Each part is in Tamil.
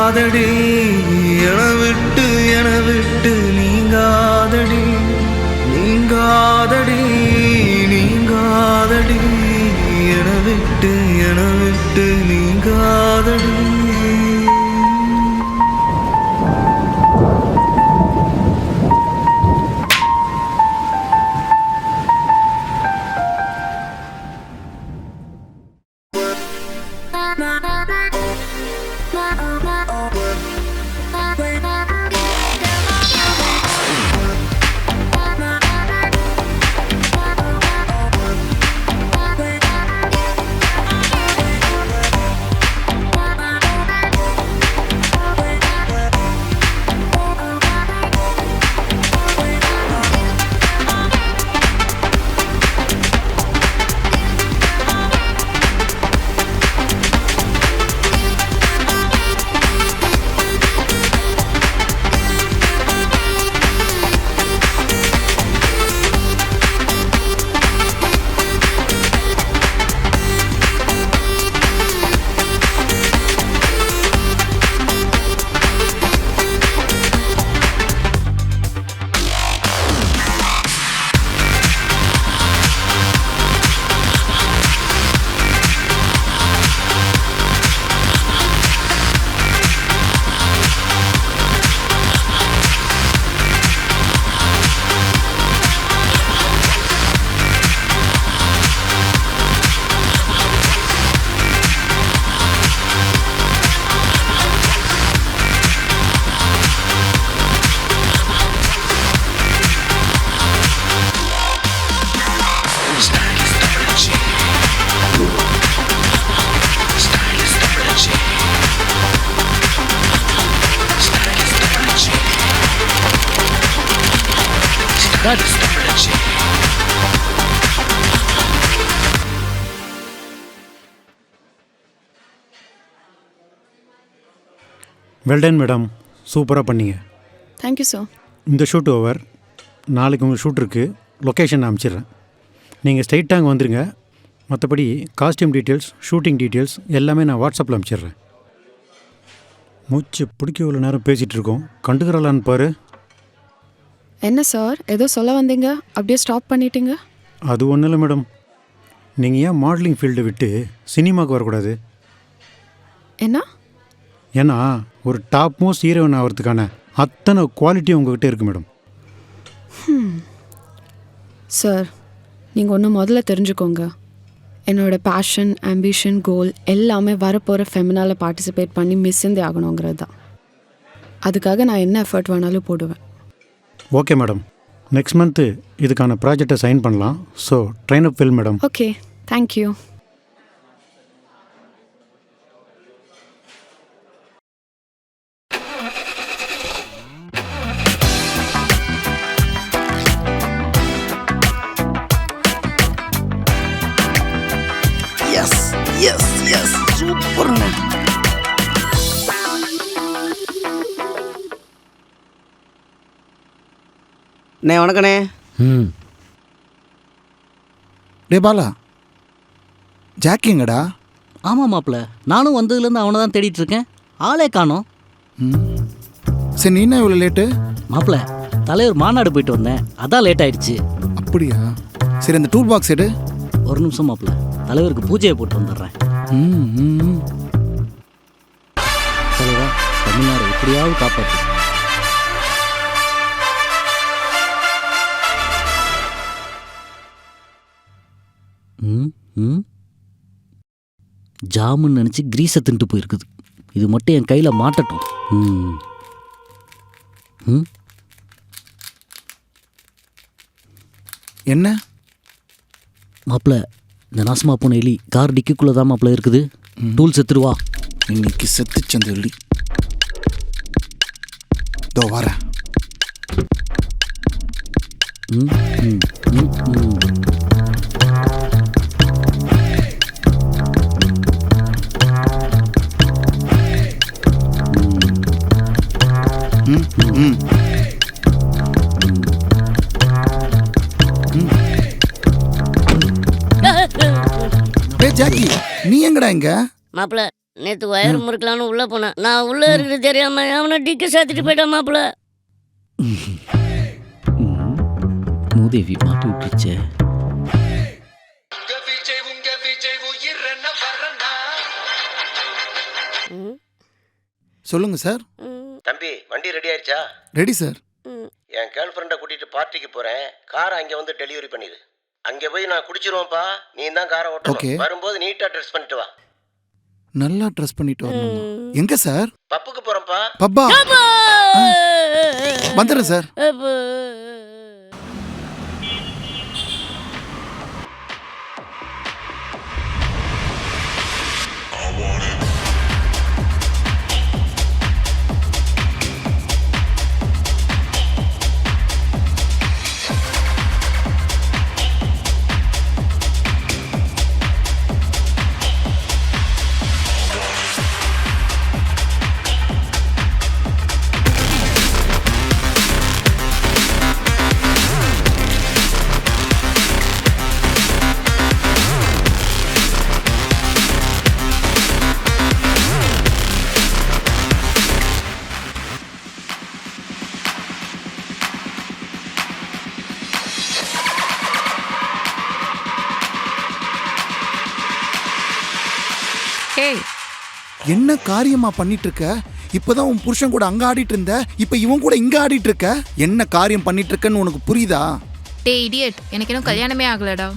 நீங்காதடி என விட்டு நீங்காதடி நீங்காதடி நீங்காதடி என விட்டு நீங்காதடி. வெல்டன் மேடம், சூப்பராக பண்ணீங்க. Thank you sir. இந்த ஷூட் ஓவர். நாளைக்கு உங்கள் ஷூட் இருக்குது. லொக்கேஷன் நான் அனுப்பிச்சிடுறேன். நீங்கள் ஸ்ட்ரைட்டாக அங்கே வந்துடுங்க. மற்றபடி காஸ்டியூம் டீட்டெயில்ஸ், ஷூட்டிங் டீட்டெயில்ஸ் எல்லாமே நான் வாட்ஸ்அப்பில் அனுப்பிச்சிடுறேன். மூச்சு பிடிக்க இவ்வளோ நேரம் பேசிகிட்டு இருக்கோம், கண்டுக்கிறலான்னு பாரு. என்ன சார், ஏதோ சொல்ல வந்தீங்க, அப்படியே ஸ்டாப் பண்ணிட்டீங்க? அது ஒன்றும் இல்லை மேடம். நீங்கள் ஏன் மாடலிங் ஃபீல்டை விட்டு சினிமாவுக்கு வரக்கூடாது? என்ன? ஏன்னா ஒரு டாப் மோஸ்ட் ஹீரோயின் ஆகிறதுக்கான அத்தனை குவாலிட்டி உங்கள்கிட்ட இருக்குது மேடம். சார், நீங்கள் ஒன்று முதல்ல தெரிஞ்சுக்கோங்க. என்னோடய பேஷன், ஆம்பிஷன், கோல் எல்லாமே வரப்போகிற ஃபெமினாவில் பார்ட்டிசிபேட் பண்ணி மிஸ் இந்தியா ஆகணுங்கிறது தான். அதுக்காக நான் என்ன எஃபர்ட் வேணாலும் போடுவேன். ஓகே மேடம், நெக்ஸ்ட் மந்த்து இதுக்கான ப்ராஜெக்டை சைன் பண்ணலாம். So train up well madam. Okay, thank you. சூப்பர்ண்ணே. அண்ணே வணக்கண்ணே. டே பாலா, ஜாக்கிங்கடா? ஆமாம் மாப்பிள்ள, நானும் வந்ததுலேருந்து அவனை தான் தேடிட்டு இருக்கேன். ஆளே காணோம். சரி, நீ என்ன இவ்வளோ லேட்டு? மாப்பிள்ள, தலைவர் மாநாடு போயிட்டு வந்தேன், அதான் லேட் ஆயிடுச்சு. அப்படியா? சரி, அந்த டூல் பாக்ஸ் எடு. ஒரு நிமிஷம் மாப்பிள்ள, தலைவருக்கு பூஜையை போட்டு வந்துடுறேன். தலைவா, தமிழ்நாடு எப்படியாவது காப்பாற்று. ஜாமுன்னு நினச்சி கிரீஸை தின்ட்டு போயிருக்குது. இது மட்டும் என் கையில் மாட்டட்டும். என்ன மாப்பிள்ள, இந்த நாசமா போன எலி கார் டிக்குள்ளே தான் மாப்பிள்ள இருக்குது. டூல் செத்துருவா. இன்னைக்கு செத்துச்சந்த எலி. தோ வர. ஜாக்கி, நீ எங்கடா இங்க? மாப்பிள்ள, நேற்று வயர் முறுக்கலான்னு உள்ளே போனேன். நான் உள்ளே இருக்கிறது தெரியாமல் அவனை டிக்கி சேர்த்துட்டு போயிட்டான் மாப்பிள்ள. மூதேவி மாட்டி விட்டுருச்சே. சொல்லுங்க சார். தம்பி வண்டி ரெடி ஆயிடுச்சா? Ready sir. என் கேர்ள் ஃப்ரெண்டை கூட்டிட்டு பார்ட்டிக்கு போறேன். காரை அங்கே வந்து டெலிவரி பண்ணிடு. அங்கே போய் நான் குடிச்சிருவேன்ப்பா. நீ தான் காரை Okay. ஓட்டணும். வரும்போது நீட்டாக ட்ரெஸ் பண்ணிட்டு வா. நல்லா ட்ரெஸ் பண்ணிட்டு வரணுமா? எங்க சார்? பப்புக்கு போறேன்ப்பா. பப்பா வந்துடுறேன் சார். என்ன காரியமா பண்ணிட்டு இருக்க? இப்பதான் உன் புருஷன் கூட அங்க ஆடிட்டு இருந்த, இப்ப இவன் கூட இங்க ஆடிட்டு இருக்க. என்ன காரியம் பண்ணிட்டு இருக்கன்னு உனக்கு புரியுதா? டேய் இடியட், எனக்கு இன்னும் கல்யாணமே ஆகலடா.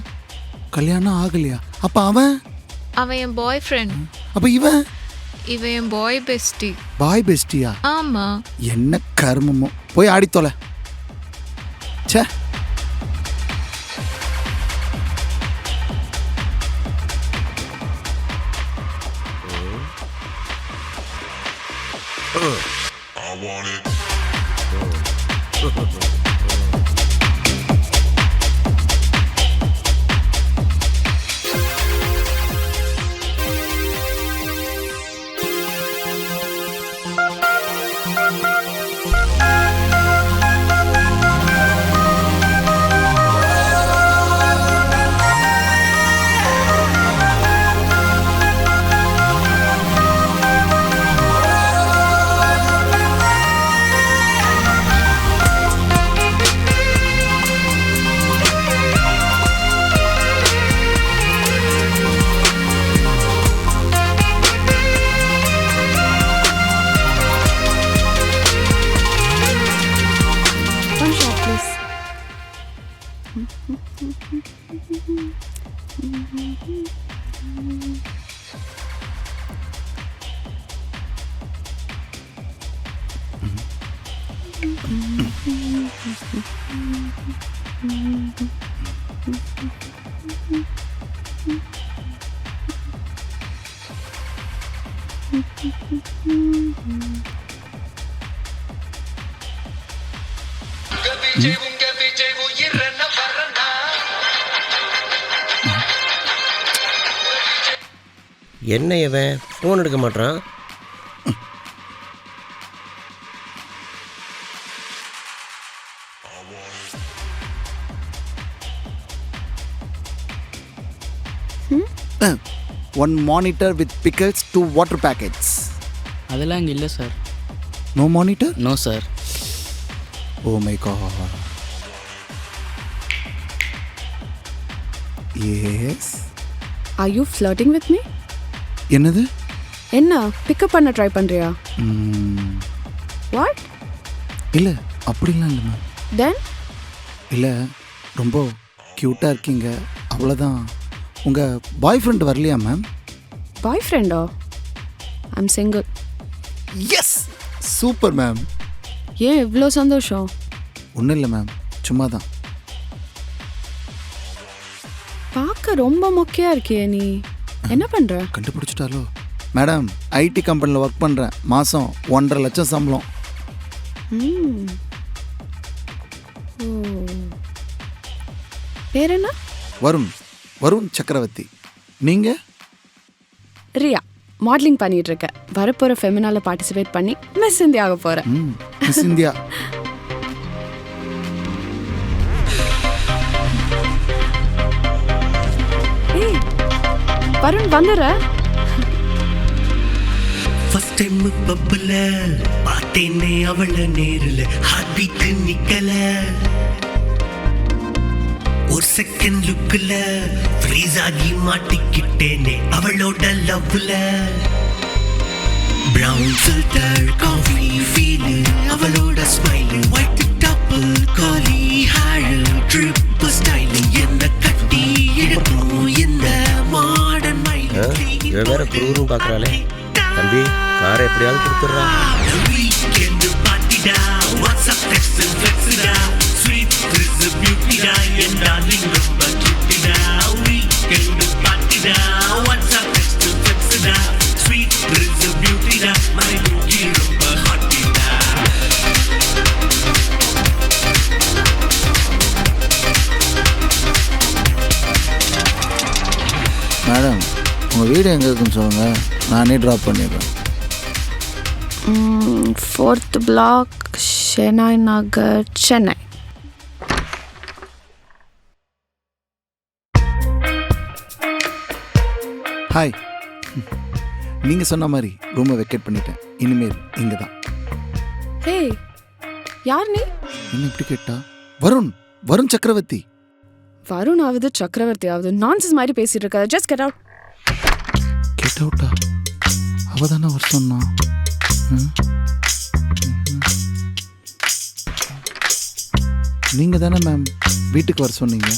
கல்யாணம் ஆகலையா? அப்ப அவன் என் பாய் ஃப்ரெண்ட். அப்ப இவன் என் பாய் பெஸ்டி. பாய் பெஸ்டியா? ஆமா. என்ன கர்மமோ, போய் ஆடித்தோல. ச்சே. One shot, please. என்ன இவன் ஃபோன் எடுக்க மாட்டான்? One monitor with pickles, 2 water packets. அதெல்லாம் இங்கே இல்லை sir. No monitor? No sir. Oh my god. Yes. Are you flirting with me? என்னது? என்ன பிக்கப் பண்ண ட்ரை பண்றியா? What? இல்லை அப்படிலாம் இல்லை மேம். Then? இல்லை ரொம்ப க்யூட்டாக இருக்கீங்க, அவ்வளோதான். உங்கள் பாய் ஃப்ரெண்ட் வரலையா ma'am? Boyfriend or? I'm single. Yes, super ma'am. ஏன் இவ்வளோ சந்தோஷம்? ஒன்றும் இல்லை மேம், சும்மா தான். பார்க்க ரொம்ப மொக்கையா இருக்கியே நீ. என்ன பண்ற? கண்டுபிடிச்சிட்டாலோ? மேடம், ஐடி கம்பெனியில் ஒர்க் பண்ணுறேன். மாதம் 1.5 லட்சம் சம்பளம். ஓ. பேர் என்ன? வருண் சக்கரவர்த்தி. நீங்கள்? ரியா. மாடலிங் பண்ணிட்டு இருக்க. வரப்போகிற ஃபெமினால பார்ட்டிசிபேட் பண்ணி மிஸ் இந்தியா ஆக போகிறேன். Miss India. ஏய் வருண் வந்துடுற. ஃபர்ஸ்ட் டைம் பப்புல பார்த்தேனே அவள நேரில் ஹார்ட் பீட் நிக்கல ஒரு செகண்ட் லுக்ல ஃப்ரீஸ் ஆகி மாட்டிக்கிட்டேனே அவளோட லவ்ல பிரவுன் ஃபில்டர் காஃபி ஃபீல் அவளோட ஸ்மைல் ஒயிட் டபுள் காலி ஹேர் ட்ரிப் ஸ்டைல் என்ன கட்டி இழுக்கும் இந்த மாடர்ன் மைல் இவன் வேற குருவும் பார்க்குறாளே. தம்பி காரை எப்படியாவது கொடுத்துட்றா. வீக்கெண்ட் பார்ட்டிடா வாட்ஸ்அப் டெக்ஸ்ட் ஃப்ளெக்ஸ்டா ஸ்வீட் இஸ் பியூட்டிடா என் டார்லிங் ரொம்ப கியூட்டிடா வீக்கெண்ட் பார்ட்டிடா வாட்ஸ்அப் டெக்ஸ்ட் ஃப்ளெக்ஸ்டா ஸ்வீட் இஸ் பியூட்டிடா மை பியூட்டி ரொம்ப ஹாட்டிடா. மேடம் உங்கள் வீடு எங்கே இருக்குன்னு சொல்லுங்கள், நானே ட்ராப் பண்ணிடுறேன். 4th block, Chennai Nagar, Chennai. Hi, நீங்கள் சொன்ன மாதிரி ரூமை வெக்கேட் பண்ணிட்டேன். இனிமேல் இங்கே தான். ஹே, யார் நீ? என்ன இப்படி கேட்டா? வருண், வருண் சக்கரவர்த்தி. வருண் ஆகுது சக்கரவர்த்தி ஆகுது நான்சென்ஸ் மாதிரி பேசிட்டு இருக்காது. Just get out. கெட் அவுட்டா? அவ தானே வர சொன்னா. நீங்கள் தானே மேம் வீட்டுக்கு வர சொன்னீங்க.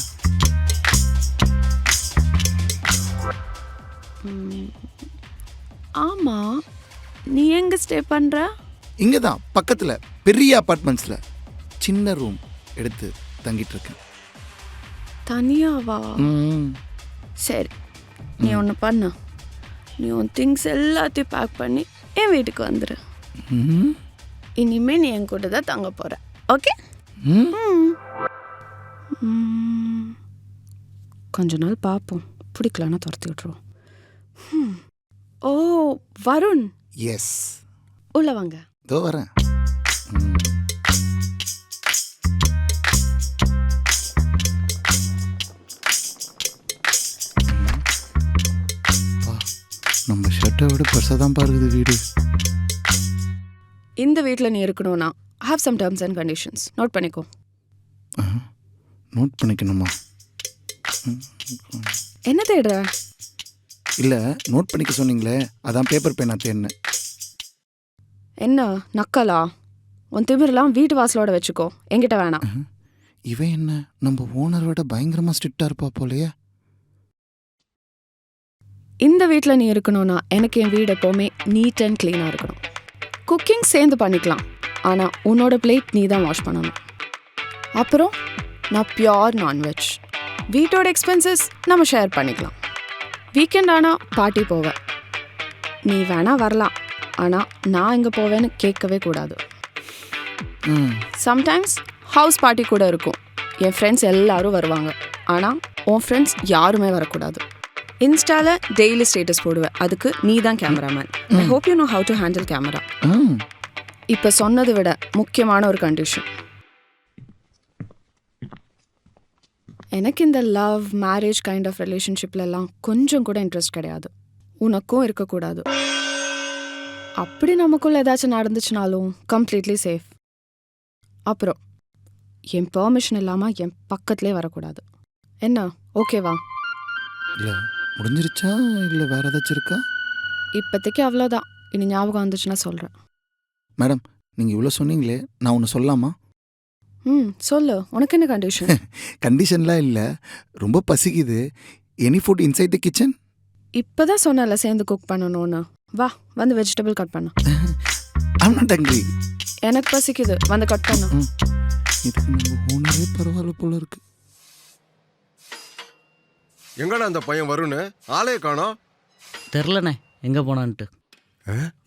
ஆமா, நீ எங்க ஸ்டே பண்ற? இங்கே தான் பக்கத்தில் பெரிய அப்பார்ட்மெண்ட்ஸில் சின்ன ரூம் எடுத்து தங்கிட்டு இருக்கேன். தனியாவா? சரி, நீ ஒன்று பண்ண, நீ உன் திங்ஸ் எல்லாத்தையும் பேக் பண்ணி என் வீட்டுக்கு வந்துடு. இனிமே நீ என் கூட தான் தங்க போற. ஓகே? கொஞ்ச நாள் பார்ப்போம், பிடிக்கலன்னா துரத்தி விட்டுருவோம். ஓ வருண், எஸ், உள்ள வாங்க. இதோ வரேன். நம்ம ஷர்ட்டை விட பெருசாக தான் பாருக்குது வீடு. இந்த வீட்டில் நீ இருக்கணும்னா have some terms and conditions. Note பண்ணிக்கோ. நோட் பண்ணிக்கணுமா? என்ன தேடுற? இல்லை, நோட் பண்ணிக்க சொன்னீங்களே, அதான் பேப்பர் பேனா தேடினேன். என்ன நக்கலா? உன் திமிரெலாம் வீட்டு வாசலோட வச்சுக்கோ, என்கிட்ட வேணாம். இவன் என்ன நம்ம ஓனர் விட பயங்கரமாக ஸ்ட்ரிக்டாக இருப்பா போலையே. இந்த வீட்டில் நீ இருக்கணும்னா எனக்கு என் வீடு எப்போவுமே நீட் அண்ட் க்ளீனாக இருக்கணும். குக்கிங் சேர்ந்து பண்ணிக்கலாம், ஆனால் உன்னோட பிளேட் நீ தான் வாஷ் பண்ணணும். அப்புறம் நான் பியோர் நான்வெஜ். வீட்டோட எக்ஸ்பென்சஸ் நம்ம ஷேர் பண்ணிக்கலாம். வீக்கெண்ட் ஆனால் பார்ட்டி போவேன், நீ வேணா வரலாம், ஆனால் நான் எங்கே போவேன்னு கேட்கவே கூடாது. சம்டைம்ஸ் ஹவுஸ் பார்ட்டி கூட இருக்கும், என் ஃப்ரெண்ட்ஸ் எல்லாரும் வருவாங்க, ஆனால் உன் ஃப்ரெண்ட்ஸ் யாருமே வரக்கூடாது. இன்ஸ்டாவில் டெய்லி ஸ்டேட்டஸ் போடுவேன், அதுக்கு நீ தான் cameraman. I hope you know how to handle camera. இப்போ சொன்னதை விட முக்கியமான ஒரு கண்டிஷன், எனக்கு இந்த லவ் மேரேஜ் கைண்ட் ஆஃப் ரிலேஷன்ஷிப்லலாம் கொஞ்சம் கூட இன்ட்ரெஸ்ட் கிடையாது, உனக்கும் இருக்கக்கூடாது. அப்படி நமக்குள்ள ஏதாச்சும் நடந்துச்சுனாலும் கம்ப்ளீட்லி சேஃப். அப்புறம் என் பெர்மிஷன் இல்லாமல் என் பக்கத்துலேயே வரக்கூடாது. என்ன ஓகேவா? இல்லை முடிஞ்சிருச்சா, இல்லை வேறு ஏதாச்சும் இருக்கா? இப்போதைக்கு அவ்வளோதான், இனி ஞாபகம் வந்துச்சுன்னா சொல்கிறேன். மேடம், நீங்கள் இவ்வளோ சொன்னீங்களே, நான் ஒன்று சொல்லலாமா? சொல்லு, உனக்கு என்ன கண்டிஷன்? கண்டிஷன்லாம் இல்லை, ரொம்ப பசிக்குது. Any food inside the kitchen? இப்போ தான் சொன்னல சேர்ந்து குக் பண்ணணும்னு. வா, வந்து வெஜிடபிள் கட் பண்ண. I'm not hungry. எனக்கு பசிக்குது, வந்து கட் பண்ண. இதுக்கு நம்ம ஓனரே பரவாயில்ல போல இருக்கு. எங்கடா அந்த பையன் வருணு? ஆளே காணோம். தெரிலண்ணே எங்கே போனான்ட்டு.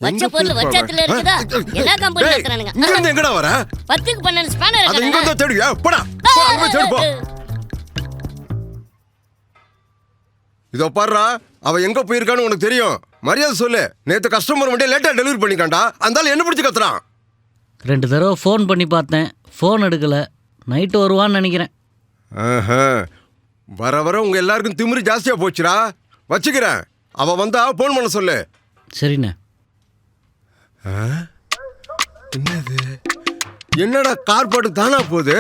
வச்ச பொருள் வச்சாத்துல இருக்குதா? எல்லா கம்பெனி நடத்துறானுங்க. இங்க இருந்து எங்கடா வர? 10க்கு 12 ஸ்பேனர் அது இங்க இருக்கானே. வந்து தேடுவியா? போடா, போ, அங்க போய் தேடு போ. இதோ பாருடா, அவ எங்க போயிருக்கான்னு உனக்கு தெரியும். மரியாதை சொல்லு. நேத்து கஸ்டமர் வண்டியை லேட்டா டெலிவரி பண்ணிக்காண்டா, அந்தால என்ன பிடிச்சி கத்துறான். 2 தடவை ஃபோன் பண்ணி பார்த்தேன், ஃபோன் எடுக்கலை. நைட்டு வருவான்னு நினைக்கிறேன். வர வர உங்க எல்லாருக்கும் திமிரு ஜாஸ்தியா போச்சுடா. வச்சுக்கிறேன், அவ வந்தா ஃபோன் பண்ண சொல்லு. சரிண்ணே. என்னது? என்னடா கார் பாட்டு தானா போகுது?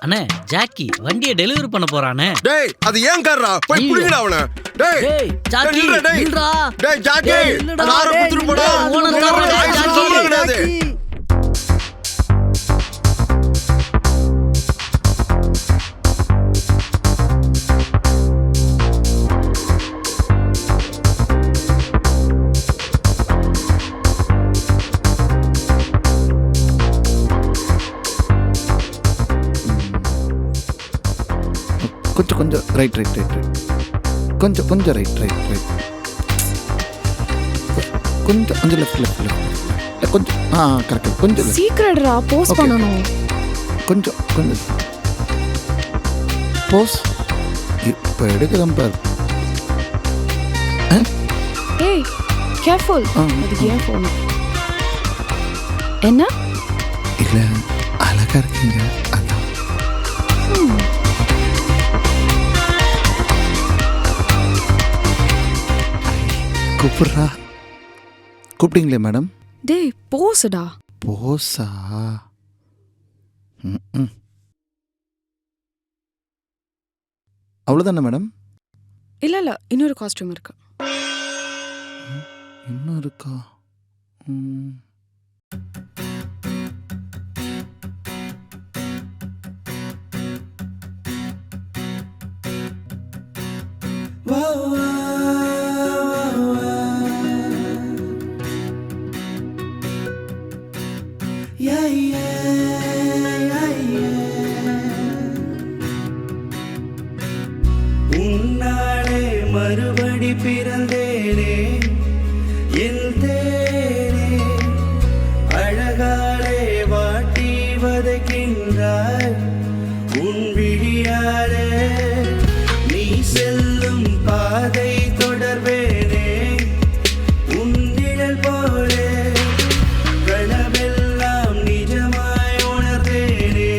அண்ணே ஜாக்கி வண்டியை டெலிவரி பண்ண போறானே. டேய் அது ஏன் கார்ரா? போய் ஐயோ. புடிங்கடா அவனை. டேய் டேய் ஜாக்கி நில்றா, டேய். நில்றா. டேய் ஜாக்கி டேய், இல்லடா. காரை குத்துட்டு போடா. ஓனர் காரா, டேய், ஐஸ் ஜாக்கி. சொல்ல கிடையாது. கொஞ்சம் ரைட் கொஞ்சம் ரைட் கொஞ்சம் லெஃப்ட் கொஞ்சம் கரெக்ட் கொஞ்சம் left. சீக்கிரட்ரா post Okay. பண்ணணும். கொஞ்சம் போஸ் இப்போ எடுக்கிறேன் பார். ஏய் கேர்ஃபுல். ஆ, அதுக்கு ஏன் ஃபோன்? என்ன? இல்லை அழகா இருக்கீங்க அதான். கூப்பிட்டீங்களே மேடம்? டேய் போஸ்டா. போஸா? அவ்வளோதானே மேடம்? இல்ல இன்னொரு காஸ்டியூம் இருக்கு. இன்னும் இருக்கா? உன்னாலே மறுபடி பிறந்தேனே என் தேனே, அழகாலே வாட்டி வதைக்கின்றாய் உன் விழியாலே, நீ செல்லும் பாதை தொடர்வேனே உன் நிழல் போலே, கனவெல்லாம் நிஜமாய் உணர்ந்தேனே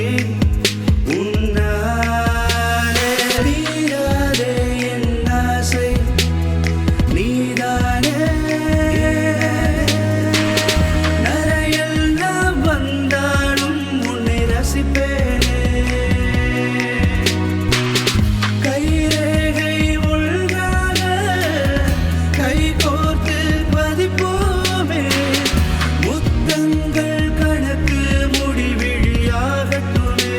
உன்னாலே, தீராதே என் ஆசை நீதானே, நரையெல்லாம் வந்தாலும் உன்னை ரசிப்பேனே, கைரேகை ஒழுங்காக கை கோர்த்து பதிப்போமே, முத்தங்கள் கணக்கு முடிவிழியாகட்டுமே.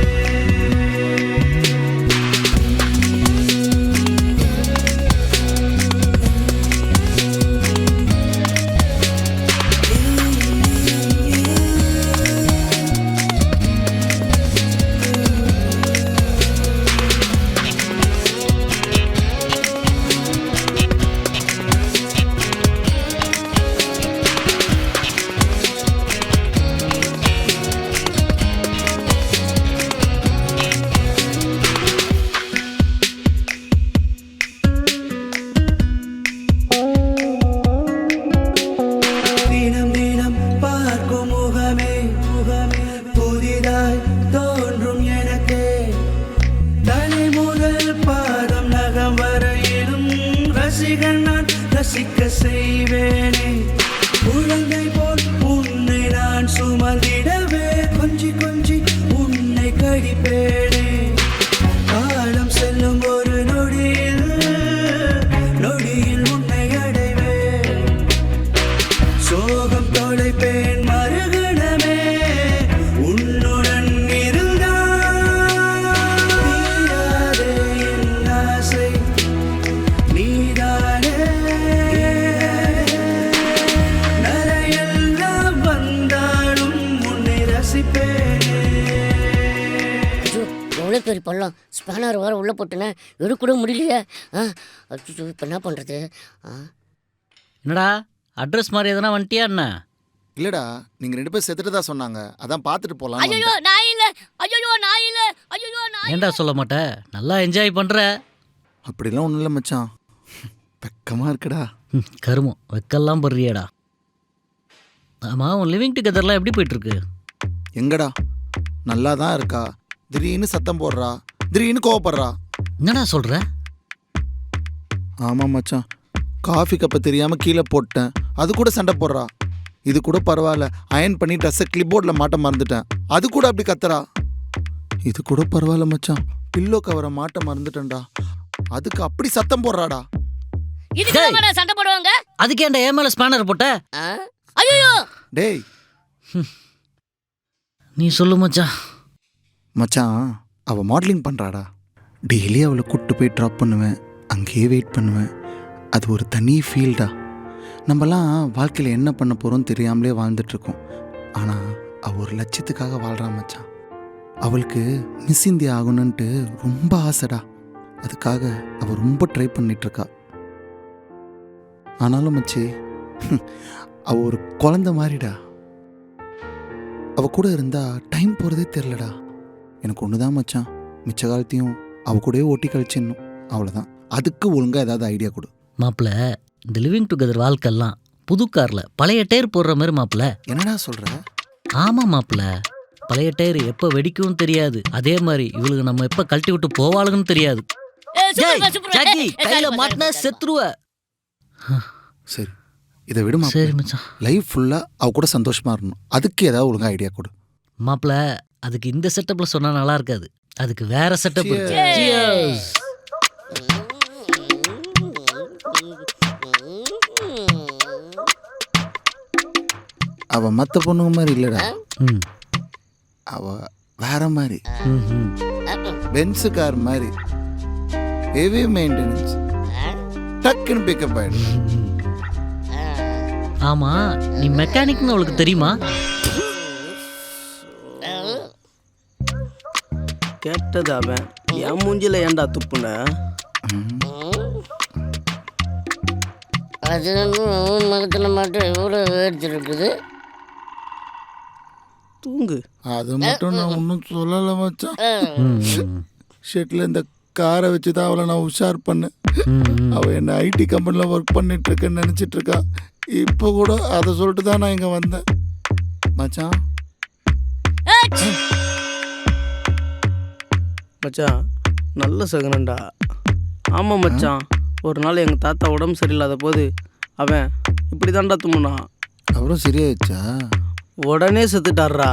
தினம் தினம் பார்க்கும் முகமே புதிதாய் தோன்றும் எனக்கு, தலை முதல் பாதம் நகம் வரையிலும் ரசிகன் நான் ரசிக்க செய்வேனே, குழந்தை போல் உன்னை நான் சுமந்திடவே கொஞ்சி கொஞ்சி உன்னை கடிப்பேனே, காலம் செல்லும் ஒரு நொடியில் உன்னை அடைவேன், சோகம் தொலைப்பேன் மறுகணமே உன்னுடன் இருந்தால், தீராதே என் ஆசை நீதானே, நரையெல்லாம் வந்தாலும் உன்னை ரசிப்பேனே. ஐயோ எவ்வளோ பெரிய பள்ளம், ஸ்பேனர் வேறு உள்ளே போட்டுனேன், எடுக்கூட முடியலையே. அச்சோ இப்போ என்ன பண்ணுறது? என்னடா அட்ரஸ் மாதிரி எதனா வந்துட்டியா என்ன? இல்லடா நீங்கள் 2 பேர் செத்துட்டு தான் சொன்னாங்க, அதான் பார்த்துட்டு போகலாம். ஐயோ நான் இல்லை, ஐயோ நான் இல்லை, ஐயோ நான் ஏன்டா சொல்ல மாட்டே? நல்லா என்ஜாய் பண்ற. அப்படிலாம் ஒன்றும் இல்லை மச்சான், வெக்கமாக இருக்குடா. கருமம் வெக்கெல்லாம் படுறியடா. ஆமா உன் லிவிங் டுகெதர்லாம் எப்படி போயிட்டு இருக்கு? எங்கடா நல்லா தான் இருக்கா, திடீர்னு சத்தம் போடுறா, திடீர்னு கோவப்படுறா. என்னடா சொல்ற? ஆமாம் மச்சான், காஃபி கப்பை தெரியாமல் கீழே போட்டேன், அது கூட சண்டை போடுறா. இது கூட பரவாயில்ல, அயன் பண்ணி ட்ரெஸ்ஸை கிளிப்போர்டில் மாட்ட மறந்துட்டேன், அது கூட அப்படி கத்துறா. இது கூட பரவாயில்ல மச்சான், பில்லோ கவரை மாட்ட மறந்துட்டேன்டா, அதுக்கு அப்படி சத்தம் போடுறாடா. இதுக்கு சண்டை போடுவாங்க. அதுக்கேண்டா என் மேலே ஸ்பேனர் போட்ட? ஐயோ டேய் நீ சொல்லு மச்சான். மச்சான், அவள் மாடலிங் பண்ணுறாடா. டெய்லி அவளை கூப்பிட்டு போய் ட்ராப் பண்ணுவேன், அங்கேயே வெயிட் பண்ணுவேன். அது ஒரு தனி ஃபீல்டா. நம்மலாம் வாழ்க்கையில் என்ன பண்ண போகிறோம் தெரியாமலே வாழ்ந்துட்டுருக்கோம். ஆனால் அவள் ஒரு லட்சியத்துக்காக வாழ்கிறா மச்சான். அவளுக்கு மிஸ் இந்தியா ஆகணுன்ட்டு ரொம்ப ஆசைடா. அதுக்காக அவள் ரொம்ப ட்ரை பண்ணிகிட்ருக்கா. ஆனாலும் மச்சி, அவள் ஒரு குழந்த மாதிரிடா. அவள் கூட இருந்தால் டைம் போகிறதே தெரிலடா. எனக்கு ஒன்று தான் மச்சான், மிச்ச காலத்தையும் அவள் கூடயே ஓட்டி கழிச்சிடணும், அவ்வளோதான். அதுக்கு ஒழுங்காக ஏதாவது ஐடியா கொடு. மாப்பிள்ள, இந்த லிவிங் டுகெதர் வாழ்க்கைலாம் புது காரில் பழைய டயர் போடுற மாதிரி மாப்பிள்ள. என்னடா சொல்கிற? ஆமாம் மாப்பிள்ள, பழைய டயர் எப்போ வெடிக்கும் தெரியாது. அதே மாதிரி இவளுக்கு நம்ம எப்போ கழட்டி விட்டு போவாளுன்னு தெரியாது. கையில் மாட்டினா செத்துருவ. சரி, இதை விடுமா. சரி மச்சான். லைஃப் ஃபுல்லாக அவ கூட சந்தோஷமாக இருக்கணும், அதுக்கு ஏதாவது ஒழுங்காக ஐடியா கொடு. மாப்பிள்ள, அதுக்கு இந்த செட்டப்பில் சொன்னால் நல்லா இருக்காது, அதுக்கு வேற செட்டப். அவ மற்ற பொண்ணுங்க மாதிரி இல்லைடா, அவ வேற மாதிரி. பென்ஸு கார் மாதிரி ஹெவி மெயின்டெனன்ஸ், டக்குன்னு பிக்கப் ஆயிடும். ஆமா, நீ மெக்கானிக்னு அவளுக்கு தெரியுமா? கேட்டது அவன், என் மூஞ்சில ஏன்டா துப்புன? அது மகத்துல மட்டும் எவ்வளோ எடுத்துருக்குது. தூங்கு. அது மட்டும் நான் ஒன்றும் சொல்லலை மச்சான். ஷெட்டில் இந்த காரை வச்சு தான் அவளை நான் உஷார் பண்ணேன். அவள் என்ன ஐடி கம்பெனியில் ஒர்க் பண்ணிட்டு இருக்கேன்னு நினச்சிட்டு இருக்கா. இப்போ கூட அதை சொல்லிட்டு தான் நான் இங்கே வந்தேன் மச்சான். மச்சான், நல்ல சகுனண்டா. ஆமாம் மச்சான், ஒரு நாள் எங்கள் தாத்தா உடம்பு சரியில்லாத போது அவன் இப்படி தான்டா தும்முனான். அப்புறம் சரியாயிடுச்சா? உடனே செத்துட்டாடுறா.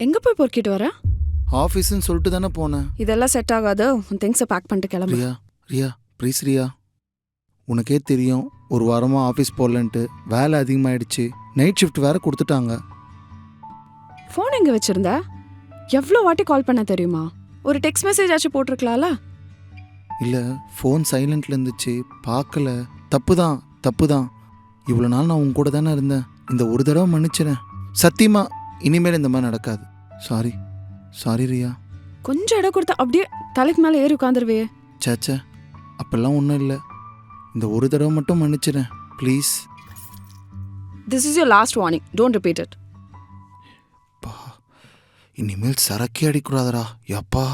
எங்கே போய் பொறுக்கிட்டு வர? ஆஃபீஸ்ன்னு சொல்லிட்டு தானே போனேன். இதெல்லாம் செட் ஆகாது, உன் திங்ஸை பேக் பண்ணிட்டு கிளம்பு. ரியா ரியா ப்ளீஸ் ரியா, உனக்கே தெரியும் ஒரு வாரமாக ஆஃபீஸ் போகலன்ட்டு வேலை அதிகமாகிடுச்சு. நைட் ஷிஃப்ட் வேறு கொடுத்துட்டாங்க. ஃபோன் எங்கே வச்சுருந்த? எவ்வளோ வாட்டி கால் பண்ண தெரியுமா? ஒரு டெக்ஸ்ட் மெசேஜ் ஆச்சு போட்டிருக்கலாம்ல? இல்லை, ஃபோன் சைலண்ட்டில் இருந்துச்சு, பார்க்கல. தப்பு தான். இவ்வளோ நாள் நான் உன் கூட தானே இருந்தேன். இந்த ஒரு தடவை மன்னிச்சிடேன். சத்தியமாக இனிமேல் இந்த மாதிரி நடக்காது. சாரி ரியா. கொஞ்சம் இடம் கொடுத்தா அப்படியே தலைக்கு மேலே ஏறி உட்காந்துருவே. சேச்சே, அப்பெல்லாம் ஒன்றும் இல்லை. இந்த ஒரு தடவை மட்டும் மன்னிச்சிடேன் please. This is your last warning. Don't repeat it. இனிமேல் சரக்கே அடிக்கூடாதடா. யப்பா.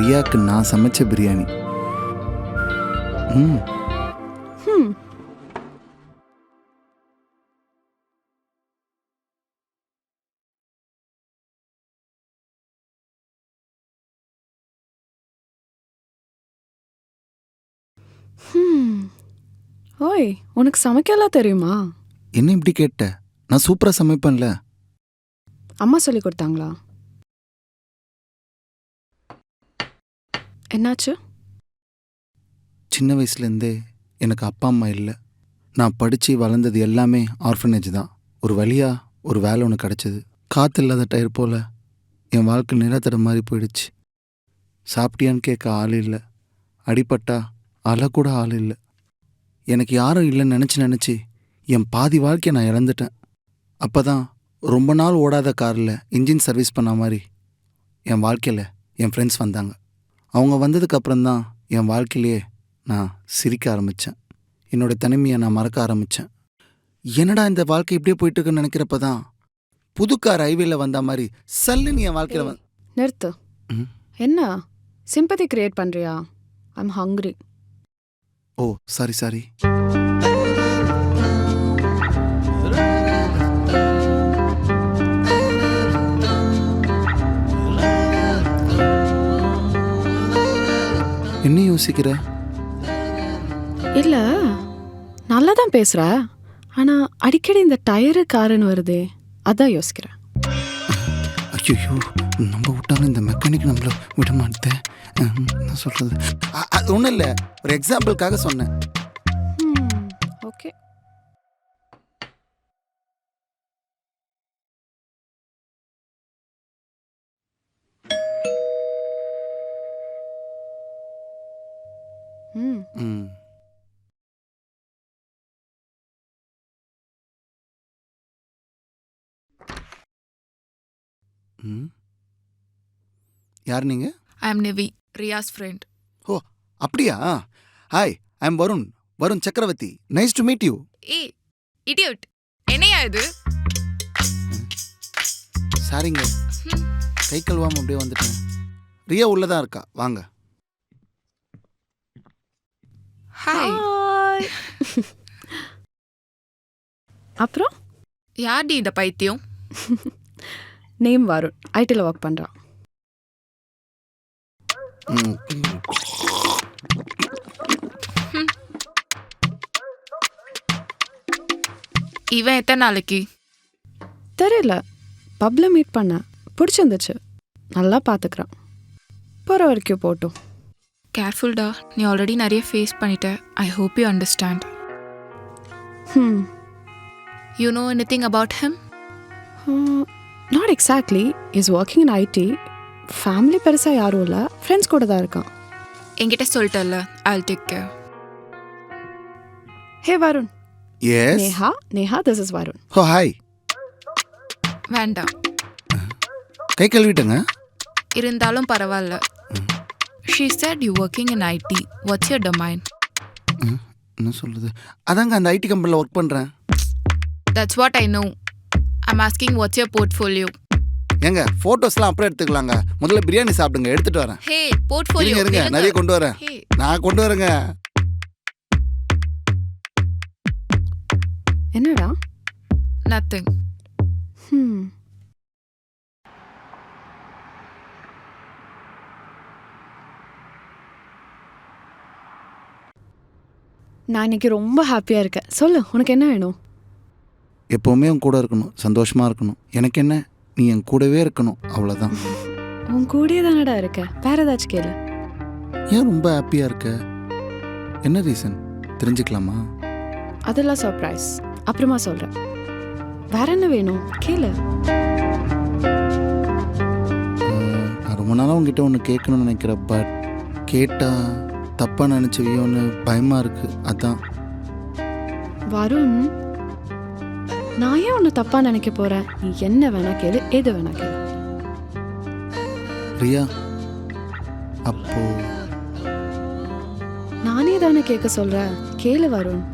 ரியாக்கு நான் சமைச்ச பிரியாணி. ம் ம் ஓய், உனக்கு சமைக்கலாம் தெரியுமா? என்ன இப்படி கேட்ட? நான் சூப்பராக சமைப்பேன்ல. அம்மா சொல்லி கொடுத்தாங்களா? என்னாச்சு? சின்ன வயசுலேருந்தே எனக்கு அப்பா அம்மா இல்லை. நான் படித்து வளர்ந்தது எல்லாமே ஆர்ஃபனேஜ் தான். ஒரு வழியாக ஒரு வேலை ஒன்று கிடச்சிது. காற்று இல்லாத டயர் போல் என் வாழ்க்கை நிலத்தட மாதிரி போயிடுச்சு. சாப்பிட்டியான்னு கேட்க ஆள் இல்லை. அடிபட்டா அழக்கூட ஆள் இல்லை. எனக்கு யாரும் இல்லைன்னு நினச்சி என் பாதி வாழ்க்கையை நான் இழந்துட்டேன். அப்போ தான் ரொம்ப நாள் ஓடாத காரில் இன்ஜின் சர்வீஸ் பண்ண மாதிரி என் வாழ்க்கையில் என் ஃப்ரெண்ட்ஸ் வந்தாங்க. அவங்க வந்ததுக்கப்புறம்தான் என் வாழ்க்கையிலேயே நான் சிரிக்க ஆரம்பித்தேன். என்னோடய தனிமையை நான் மறக்க ஆரம்பித்தேன். என்னடா இந்த வாழ்க்கை இப்படியே போயிட்டுருக்குன்னு நினைக்கிறப்ப தான் புது கார் ஹைவேல வந்த மாதிரி சல்லுன்னு என் வாழ்க்கையில் நிறுத்து. என்ன சிம்பதி கிரியேட் பண்ணுறியா? I'm hungry. Oh sorry. என்ன யோசிக்கிற? இல்லை, நல்லா தான் பேசுகிற. ஆனால் அடிக்கடி இந்த டயரு காருன்னு வருதே, அதான் யோசிக்கிறேன். ஐயோ, நம்ம விட்டாலும் இந்த மெக்கானிக் நம்மள விட மாட்டேன். நான் சொல்கிறது அது ஒன்றும் இல்லை, ஒரு எக்ஸாம்பிளுக்காக சொன்னேன். ஓகே. ம் ம் யார் நீங்கள்? I am Nivi, Riya's friend. ஓ அப்படியா? Hi, I am Varun. Varun Chakravarthy. Nice to meet you. ஏய் இடியட், என்னையா இது? சாரிங்க, கை கழுவாமல் அப்படியே வந்துட்டேன். ரியா உள்ளதான் இருக்கா, வாங்க. ஹாய். அப்புறம் யார்டி இந்த பைத்தியம்? நேம் வருண், ஐடியில் ஒர்க் பண்ணுறான். இவன் எத்தனை நாளைக்கு? தெரியல, பப்ல மீட் பண்ணேன், பிடிச்சிருந்துச்சு, நல்லா பார்த்துக்கிறான். போகிற வரைக்கும் போட்டும். கேர்ஃபுல்டா, நீ ஆல்ரெடி நிறைய ஃபேஸ் பண்ணிட்ட. I hope you understand. You know anything about him? Not exactly. Is working in IT. Family பெருசாக யாரும் இல்லை, ஃப்ரெண்ட்ஸ் கூட தான் இருக்கான். என்கிட்ட சொல்லிட்டல, I'll take care. Hey Varun. Yes. Neha, this is Varun. Oh hi. வேண்டாம், கை கழுவிட்டேங்க. இருந்தாலும் பரவாயில்ல. She said you working in IT. What's your domain? என்ன சொல்கிறது? அதாங்க அந்த ஐடி கம்பெனியில் ஒர்க் பண்ணுறேன். That's what I know. I'm asking what's your portfolio? ஏங்க ஃபோட்டோஸ்லாம் அப்புறம் எடுத்துக்கலாங்க. முதல்ல பிரியாணி சாப்பிடுங்க, எடுத்துகிட்டு வரேன். Hey, portfolio. இருங்க, நிறைய கொண்டு வரேன். Hey. நான் கொண்டு வரேங்க. என்னடா? Nothing. நான் இன்னைக்கு ரொம்ப ஹாப்பியாக இருக்கேன். சொல்லு, உனக்கு என்ன வேணும்? எப்போவுமே உன் கூட இருக்கணும், சந்தோஷமாக இருக்கணும். எனக்கு என்ன, நீ என் கூடவே இருக்கணும், அவ்வளோதான். உன் கூடயே தானடா இருக்க, வேற ஏதாச்சும் கேளு. ஏன் ரொம்ப ஹாப்பியாக இருக்க? என்ன ரீசன் தெரிஞ்சுக்கலாமா? அதெல்லாம் சர்ப்ரைஸ், அப்புறமா சொல்கிறேன். வேற என்ன வேணும் கேளு. நான் ரொம்ப நாளாக உங்ககிட்ட ஒன்று கேட்கணும்னு நினைக்கிறேன். பட் கேட்டால் தப்பாக நினச்சிவியோன்னு பயமாக இருக்குது, அதான். வருண், நான் ஏன் உன்னை தப்பாக நினைக்க போகிறேன்? நீ என்ன வேணா கேளு, எது வேணா கேளு. ரியா, அப்போ நானே தானே கேட்க சொல்கிறேன், கேளு வருண்.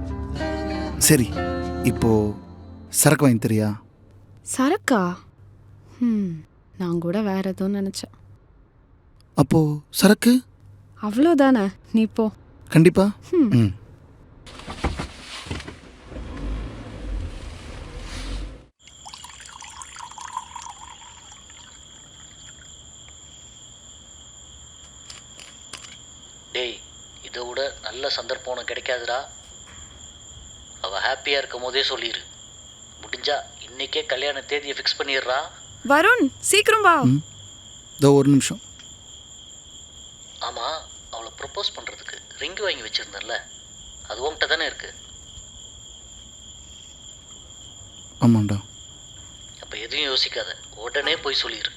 சரி, இப்போ சரக்கு வாங்கி தரியா? சரக்கா? நான் கூட வேற எதுவும் நினச்சேன். அப்போது சரக்கு அவ்வளோதானே, நீ போ. கண்டிப்பா ம். டேய், இதை விட நல்ல சந்தர்ப்பம் உனக்கு கிடைக்காதுடா. அவள் ஹாப்பியாக இருக்கும் போதே சொல்லிடு. முடிஞ்சா இன்னைக்கே கல்யாண தேதியை ஃபிக்ஸ் பண்ணிடுறா. வருண், சீக்கிரம் வா. இதோ ஒரு நிமிஷம். ஆமாம், அவளை ப்ரப்போஸ் பண்ணுறதுக்கு ரிங்கு வாங்கி வச்சுருந்தல, அது உன்கிட்ட தானே இருக்குது. ஆமாண்டா. அப்போ எதையும் யோசிக்காத, உடனே போய் சொல்லிடு.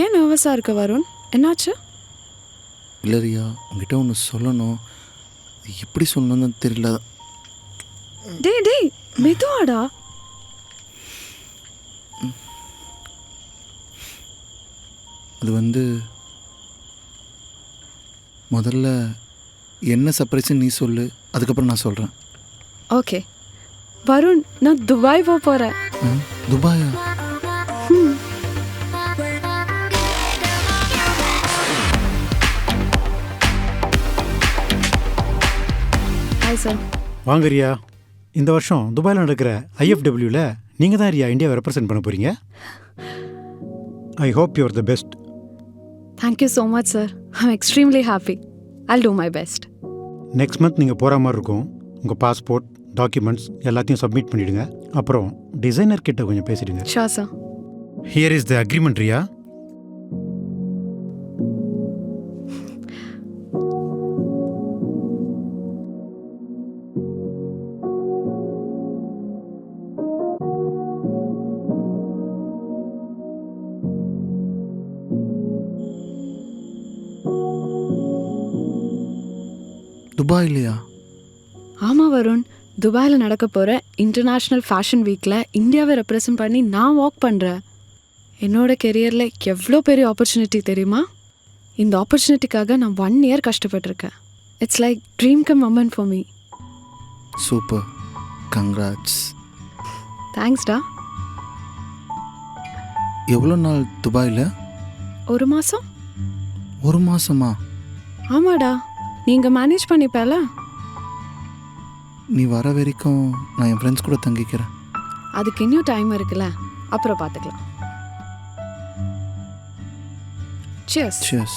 ஏன் நர்வஸாக இருக்க வருண்? என்னாச்சு? இல்லை ரியா, உங்ககிட்ட ஒன்று சொல்லணும். எப்படி சொல்லணும்னு தெரியல. டேய் மெதுவாடா. அது வந்து முதல்ல என்ன சர்ப்ரைஸ்ன்னு நீ சொல்லு, அதுக்கப்புறம் நான் சொல்கிறேன். ஓகே வருண், நான் துபாய் போக போகிறேன். துபாயா? Hi sir. வாங்க ரியா. இந்த வருஷம் துபாயில் நடக்கிற IFWவில் நீங்கள் தான் ரியா இந்தியாவை ரெப்ரசென்ட் பண்ண போகிறீங்க. I hope you are the best. Thank you so much sir. I'm extremely happy. I'll do my best. Next month நீங்கள் போகிற மாதிரி இருக்கும். உங்கள் பாஸ்போர்ட், டாக்குமெண்ட்ஸ் எல்லாத்தையும் சப்மிட் பண்ணிவிடுங்க. அப்புறம் டிசைனர் கிட்ட கொஞ்சம் பேசிடுங்க. Sure sir. Here is the agreement Riya. Dubai இல்லையா? ஆமாம் வருண், துபாயில் நடக்க போகிற இன்டர்நேஷ்னல் ஃபேஷன் வீக்கில் இந்தியாவை ரெப்ரசன்ட் பண்ணி நான் வாக் பண்ணுறேன். என்னோட கெரியரில் எவ்வளோ பெரிய ஆப்பர்ச்சுனிட்டி தெரியுமா? இந்த ஆப்பர்ச்சுனிட்டிக்காக நான் 1 year கஷ்டப்பட்டிருக்கேன். It's like dream come moment for me. Super, congrats. தேங்க்ஸ்டா. எவ்வளோ நாள் துபாயில்? 1 மாதம். 1 மாதமா? ஆமாடா, நீங்கள் மேனேஜ் பண்ணிப்பேல. நீ வர வரைக்கும் நான் என் ஃப்ரெண்ட்ஸ் கூட தங்கிக்கிறேன். அதுக்கு இன்னும் டைம் இருக்குல்ல, அப்புறம் பார்த்துக்கலாம். Cheers. Cheers.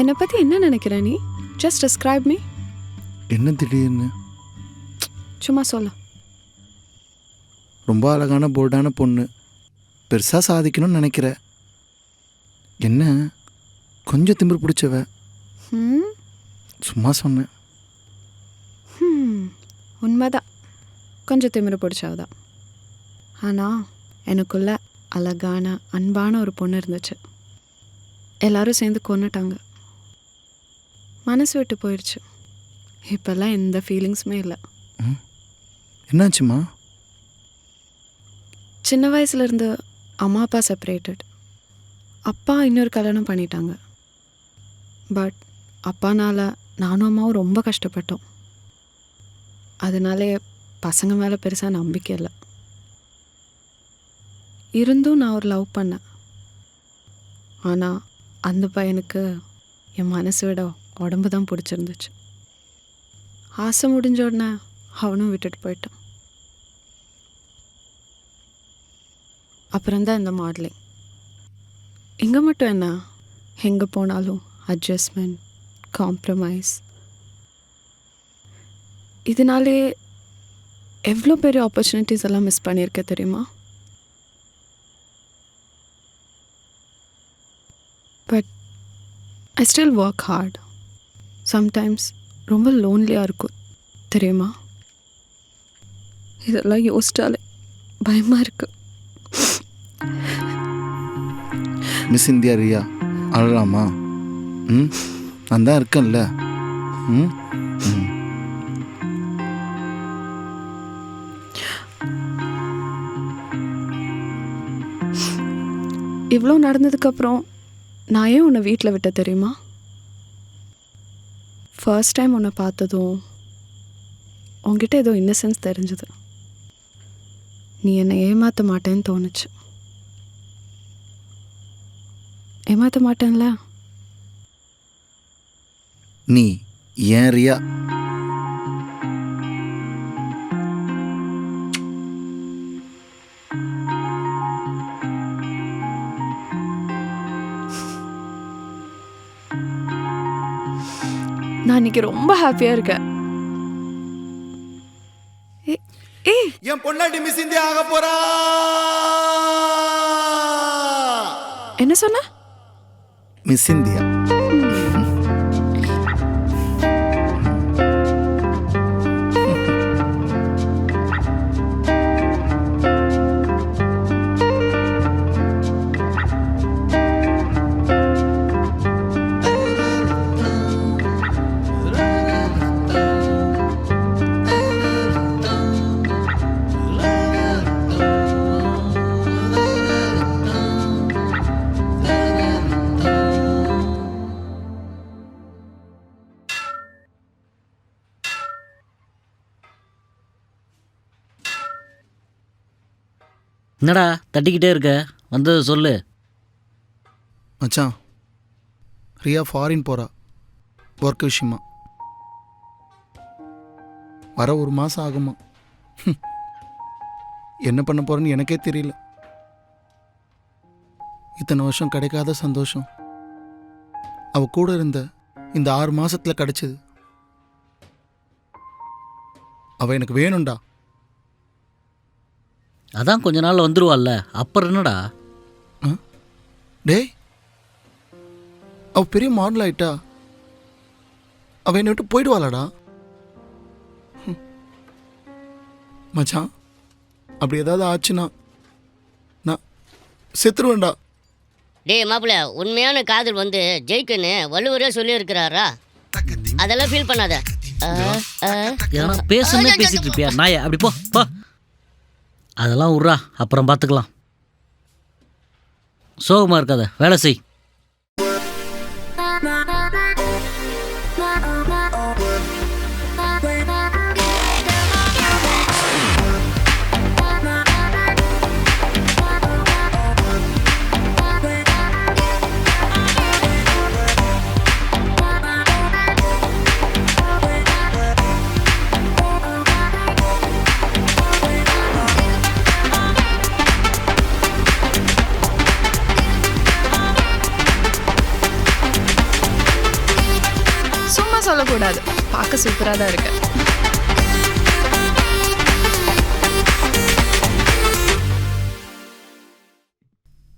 என்னை பற்றி என்ன நினைக்கிற நீ? Just describe me. என்ன திடீர்னு? சும்மா சொல்ல. ரொம்ப அழகான போல்டான பொண்ணு, பெருசாக சாதிக்கணும்னு நினைக்கிற. என்ன கொஞ்சம் திமிரு பிடிச்சவ? சும்மா சொன்னேன். உண்மைதான், கொஞ்சம் திமிரு பிடிச்சவதான். ஆனால் எனக்குள்ள அழகான அன்பான ஒரு பொண்ணு இருந்துச்சு. எல்லாரும் சேர்ந்து கொன்னுட்டாங்க. மனசு விட்டு போயிடுச்சு. இப்போல்லாம் எந்த ஃபீலிங்ஸுமே இல்லை. என்னாச்சுமா? சின்ன வயசுலேருந்து அம்மா அப்பா செப்பரேட்டட். அப்பா இன்னொரு கல்யாணம் பண்ணிட்டாங்க. பட் அப்பானால நானும் அம்மாவும் ரொம்ப கஷ்டப்பட்டோம். அதனாலே பசங்க மேலே பெருசாக நம்பிக்கை இல்லை. இருந்தும் நான் ஒரு லவ் பண்ணேன். ஆனால் அந்த பையனுக்கு என் மனசு விட உடம்பு தான் பிடிச்சிருந்துச்சு. ஆசை முடிஞ்ச உடனே அவனும் விட்டுட்டு போயிட்டான். அப்புறம்தான் இந்த மாடலிங். இங்கே மட்டும் என்ன, எங்கே போனாலும் அட்ஜஸ்ட்மெண்ட், காம்ப்ரமைஸ். இதனாலே எவ்வளோ பெரிய ஆப்பர்ச்சுனிட்டிஸ் எல்லாம் மிஸ் பண்ணியிருக்க தெரியுமா? But I still work hard. Sometimes ரொம்ப லோன்லியாக இருக்கும் தெரியுமா? இதெல்லாம் யோசிச்சாலே பயமாக இருக்கு. மிஸ் இந்தியா ரியா அழலாமா? ம், நான் தான் இருக்கேன்ல. ம் ம். இவ்வளோ நடந்ததுக்கப்புறம் நான் ஏன் உன்னை வீட்டில் விட்ட தெரியுமா? ஃபர்ஸ்ட் டைம் உன்னை பார்த்ததும் உன்கிட்ட ஏதோ இன்னசென்ஸ் தெரிஞ்சது. நீ என்னை ஏமாற்ற மாட்டேன்னு தோணுச்சு. ஏமாற்ற மாட்டேன்ல? நீ ஏன் ரியா? நான் இன்னைக்கு ரொம்ப ஹாப்பியாக இருக்கேன். என் பொண்டாட்டி மிஸ் இந்தியா ஆக போறா. என்ன சொன்ன? Miss India. என்னடா தட்டிக்கிட்டே இருக்க, வந்தது சொல்லு. மச்சான், ரியா ஃபாரின் போகிறா ஒர்க் விஷயமா. வர 1 மாதம் ஆகுமா. என்ன பண்ண போகிறேன்னு எனக்கே தெரியல. இத்தனை வருஷம் கிடைக்காத சந்தோஷம் அவ கூட இருந்த இந்த 6 மாசத்துல கிடைச்சது. அவ எனக்கு வேணும்டா. அதான் கொஞ்ச நாள் வந்துருவாள்ல, அப்புறம் என்னடா? டேய், அவ பெரிய மாடல் ஆயிட்டா. அவ என்னை விட்டு போயிடுவாளாடா. மச்சான், அப்படி ஏதாவது ஆச்சுன்னா நான் செத்துருவேன்டா. டேய் மாப்பிள்ள, உண்மையான காதல் வந்து ஜெயிக்குன்னு வள்ளுவரே சொல்லியிருக்கிறாரா? அதெல்லாம் ஃபீல் பண்ணாத. ஏன்னா பேசுனே பேசிட்டு இருப்பியா நாய? அப்படி போ போ. அதெல்லாம் விட்றா, அப்புறம் பார்த்துக்கலாம். சோகமாக இருக்காத, வேலை செய். சும்மா சொல்லக்கூடாது, பார்க்க சூப்பராக தான் இருக்கு.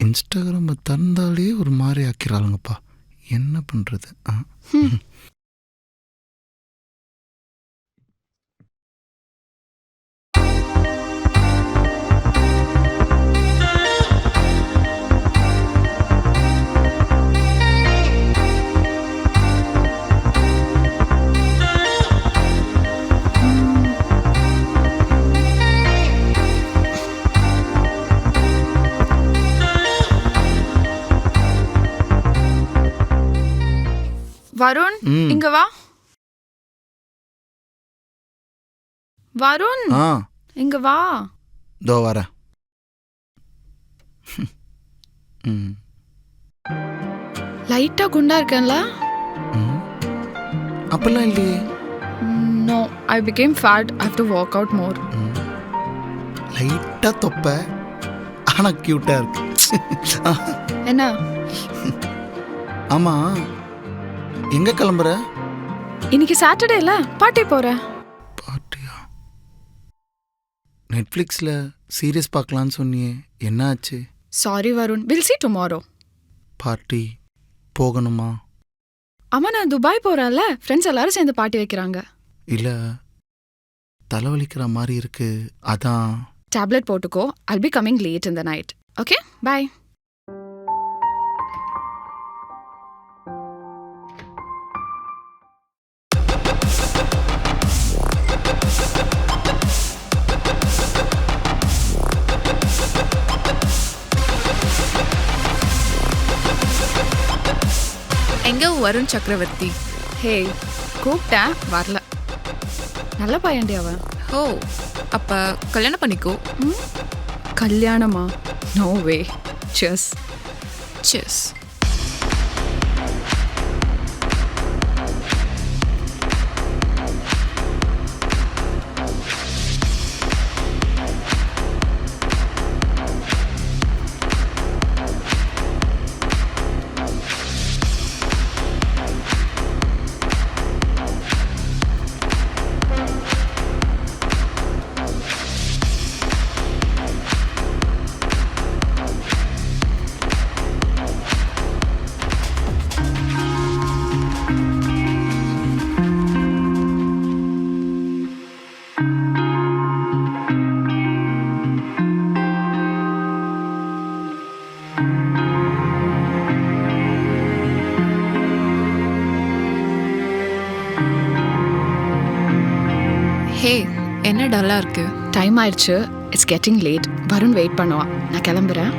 இன்ஸ்டாகிராமை திறந்தாலே ஒரு மாதிரி ஆக்கிறாளுங்கப்பா. என்ன பண்ணுறது? வருண், இங்க வா. வருண், இங்க வா. தோ வர. லைட்டாக குண்டா இருக்கேன்ல? அப்பெல்லாம் இல்லையே. No, I became fat. I have to work out more. லைட்டாக தொப்ப, ஆனால் க்யூட்டாக இருக்கு. என்ன? ஆமாம், எங்கே கிளம்புற? இன்னைக்கு சாட்டர்டேல பார்ட்டி போகிறேன். பார்ட்டியா? நெட்ஃப்ளிக்ஸில் சீரியஸ் பார்க்கலான்னு சொன்னியே, என்ன ஆச்சு? Sorry Varun, will see tomorrow. Party போகணுமா? அம்மா, நான் துபாய் போகிறேன்ல, ஃப்ரெண்ட்ஸ் எல்லாரும் சேர்ந்து பார்ட்டி வைக்கிறாங்க. இல்லை, தலைவலிக்கிற மாதிரி இருக்கு, அதான். டேப்லெட் போட்டுக்கோ. I'll be coming late in the night. Okay, bye. எங்கே வருண் சக்கரவர்த்தி? ஹே, கூப்பிட்டேன் வரல. நல்ல பையன்டி அவன். ஓ, அப்போ கல்யாணம் பண்ணிக்கோ. கல்யாணமா? No way. செஸ். செஸ். ஹே, என்ன டல்லாக இருக்கு? டைம் ஆயிடுச்சு. It's getting late. Varun wait பண்ணுவான். நான் கிளம்புறேன்.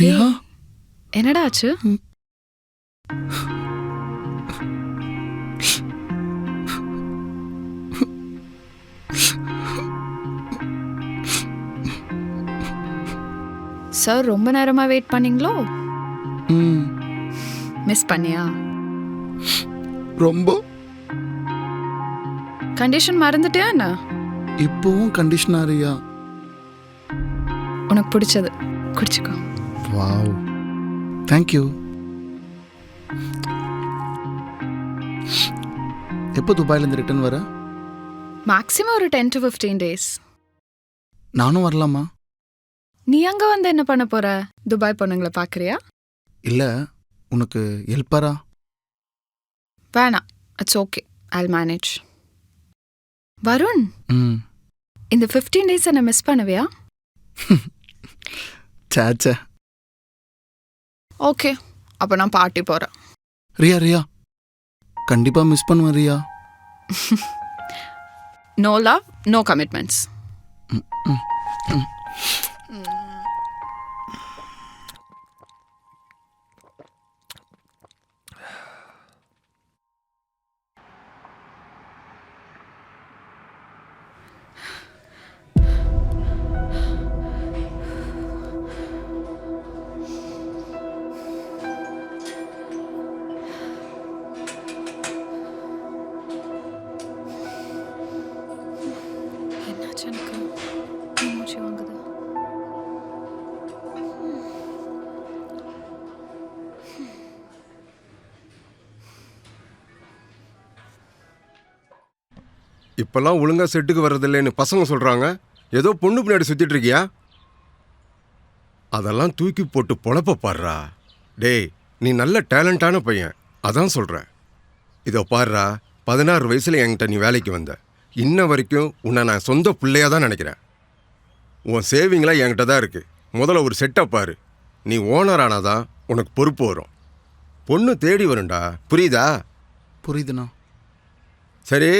ரியா, என்னடா ஆச்சு? சார் ரொம்ப நேரமா வெயிட் பண்ணீங்களோ? மிஸ் பண்ணியா? ரொம்ப. கண்டிஷன் மறந்துட்டியா என்ன? இப்போவும் கண்டிஷனா ரியா? உனக்கு பிடிச்சது குடிச்சுக்கோ. Wow, thank you. எப்போ துபாயிலேருந்து ரிட்டர்ன் வர? மேக்ஸிமம் ஒரு 10 to 15 days. நானும் வரலாமா? நீ அங்க வந்து என்ன பண்ண போற? துபாய் பொண்ணுங்களை பார்க்குறியா? இல்லை, உனக்கு ஹெல்ப்பரா? வேணாம், it's okay, Jal manage. Varun, இந்த 15 days என்ன மிஸ் பண்ணுவியா? சேச்சே. ஓகே, அப்போ நான் பார்ட்டி போகிறேன். ரியா, கண்டிப்பாக மிஸ் பண்ணுவேன் Riya. No love, no commitments. இப்பெல்லாம் ஒழுங்கா செட்டுக்கு வர்றதில்லைன்னு பசங்க சொல்றாங்க. ஏதோ பொண்ணு பின்னாடி சுத்திட்டு இருக்கியா? அதெல்லாம் தூக்கி போட்டு பொழப்ப பாடுறா. டேய், நீ நல்ல டேலண்டான பையன், அதான் சொல்றேன். இதோ பாடுறா, 16 வயசுல என்கிட்ட நீ வேலைக்கு வந்த. இன்ன வரைக்கும் உன்னை நான் சொந்த பிள்ளையா தான் நினைக்கிறேன். உன் சேவிங்லாம் என்கிட்ட தான் இருக்கு. முதல்ல ஒரு செட்டப் பாரு. நீ ஓனர் ஆனாதான் உனக்கு பொறுப்பு வரும். பொண்ணு தேடி வரும்டா, புரியுதா? புரியுதுண்ணா. சரி,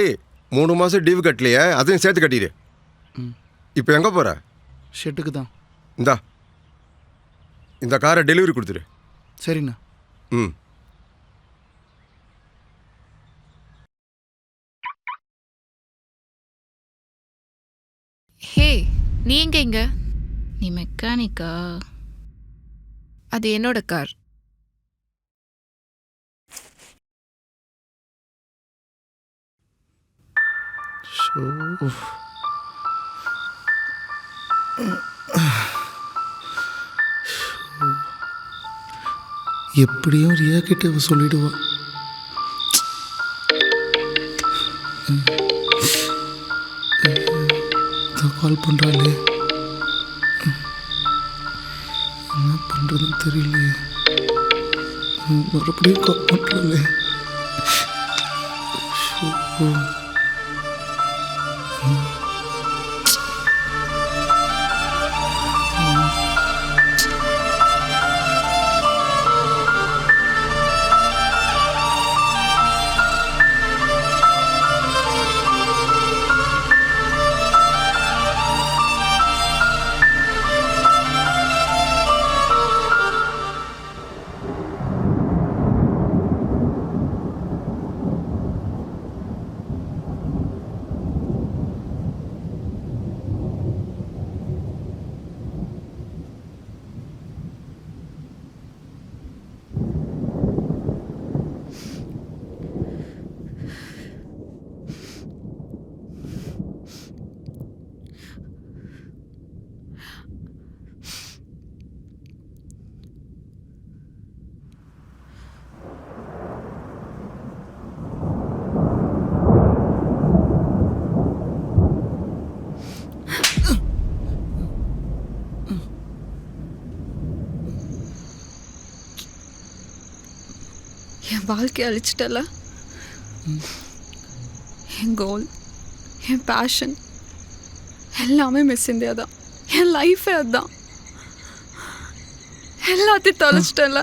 3 மாதம் டியூ கட்டலையே, அதையும் சேர்த்து கட்டிடு. இப்போ எங்கே போகிற? ஷெட்டுக்கு தான். இந்த காரை டெலிவரி கொடுத்துரு. சரிண்ணா. ஹே, நீ எங்கே இங்கே? நீ மெக்கானிக்கா? அது என்னோட கார். எப்படியும் ரியா கிட்ட சொல்லிடுவா. கால் பண்றாளே, என்ன பண்றதுன்னு தெரியலையே. மறுபடியும் கால் பண்றாளே. என் வாழ்க்கையை அழிச்சிட்டல. என் கோல், என் பேஷன் எல்லாமே மிஸ் இந்தியா தான். என் லைஃபே அதுதான். எல்லாத்தையும் தொலைச்சிட்டல.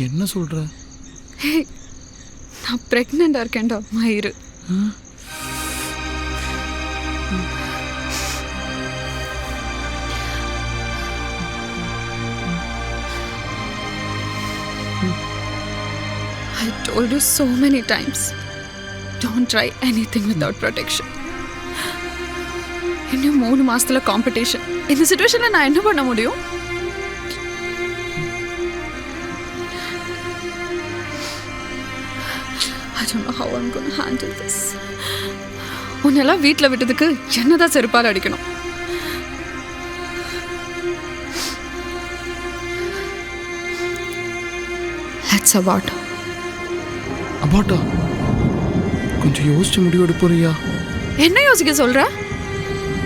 என்ன சொல்கிற? ஹே, நான் ப்ரெக்னெண்ட்டாக இருக்கேன்டா மயிறு. I told you so many times, don't try anything without protection. இன்னும் 3 மாசத்துல காம்படிஷன். இந்த சிச்சுவேஷன்ல நான் என்ன பண்ண முடியும்? I don't know how I'm going to handle this. உன்னெல்லாம் வீட்டில் விட்டதுக்கு என்னதான் செருப்பால் அடிக்கணும். Let's abort. அபாட்டா? கொஞ்சம் யோசிச்சு முடிவு எடுப்போறியா? என்ன யோசிக்க சொல்ற?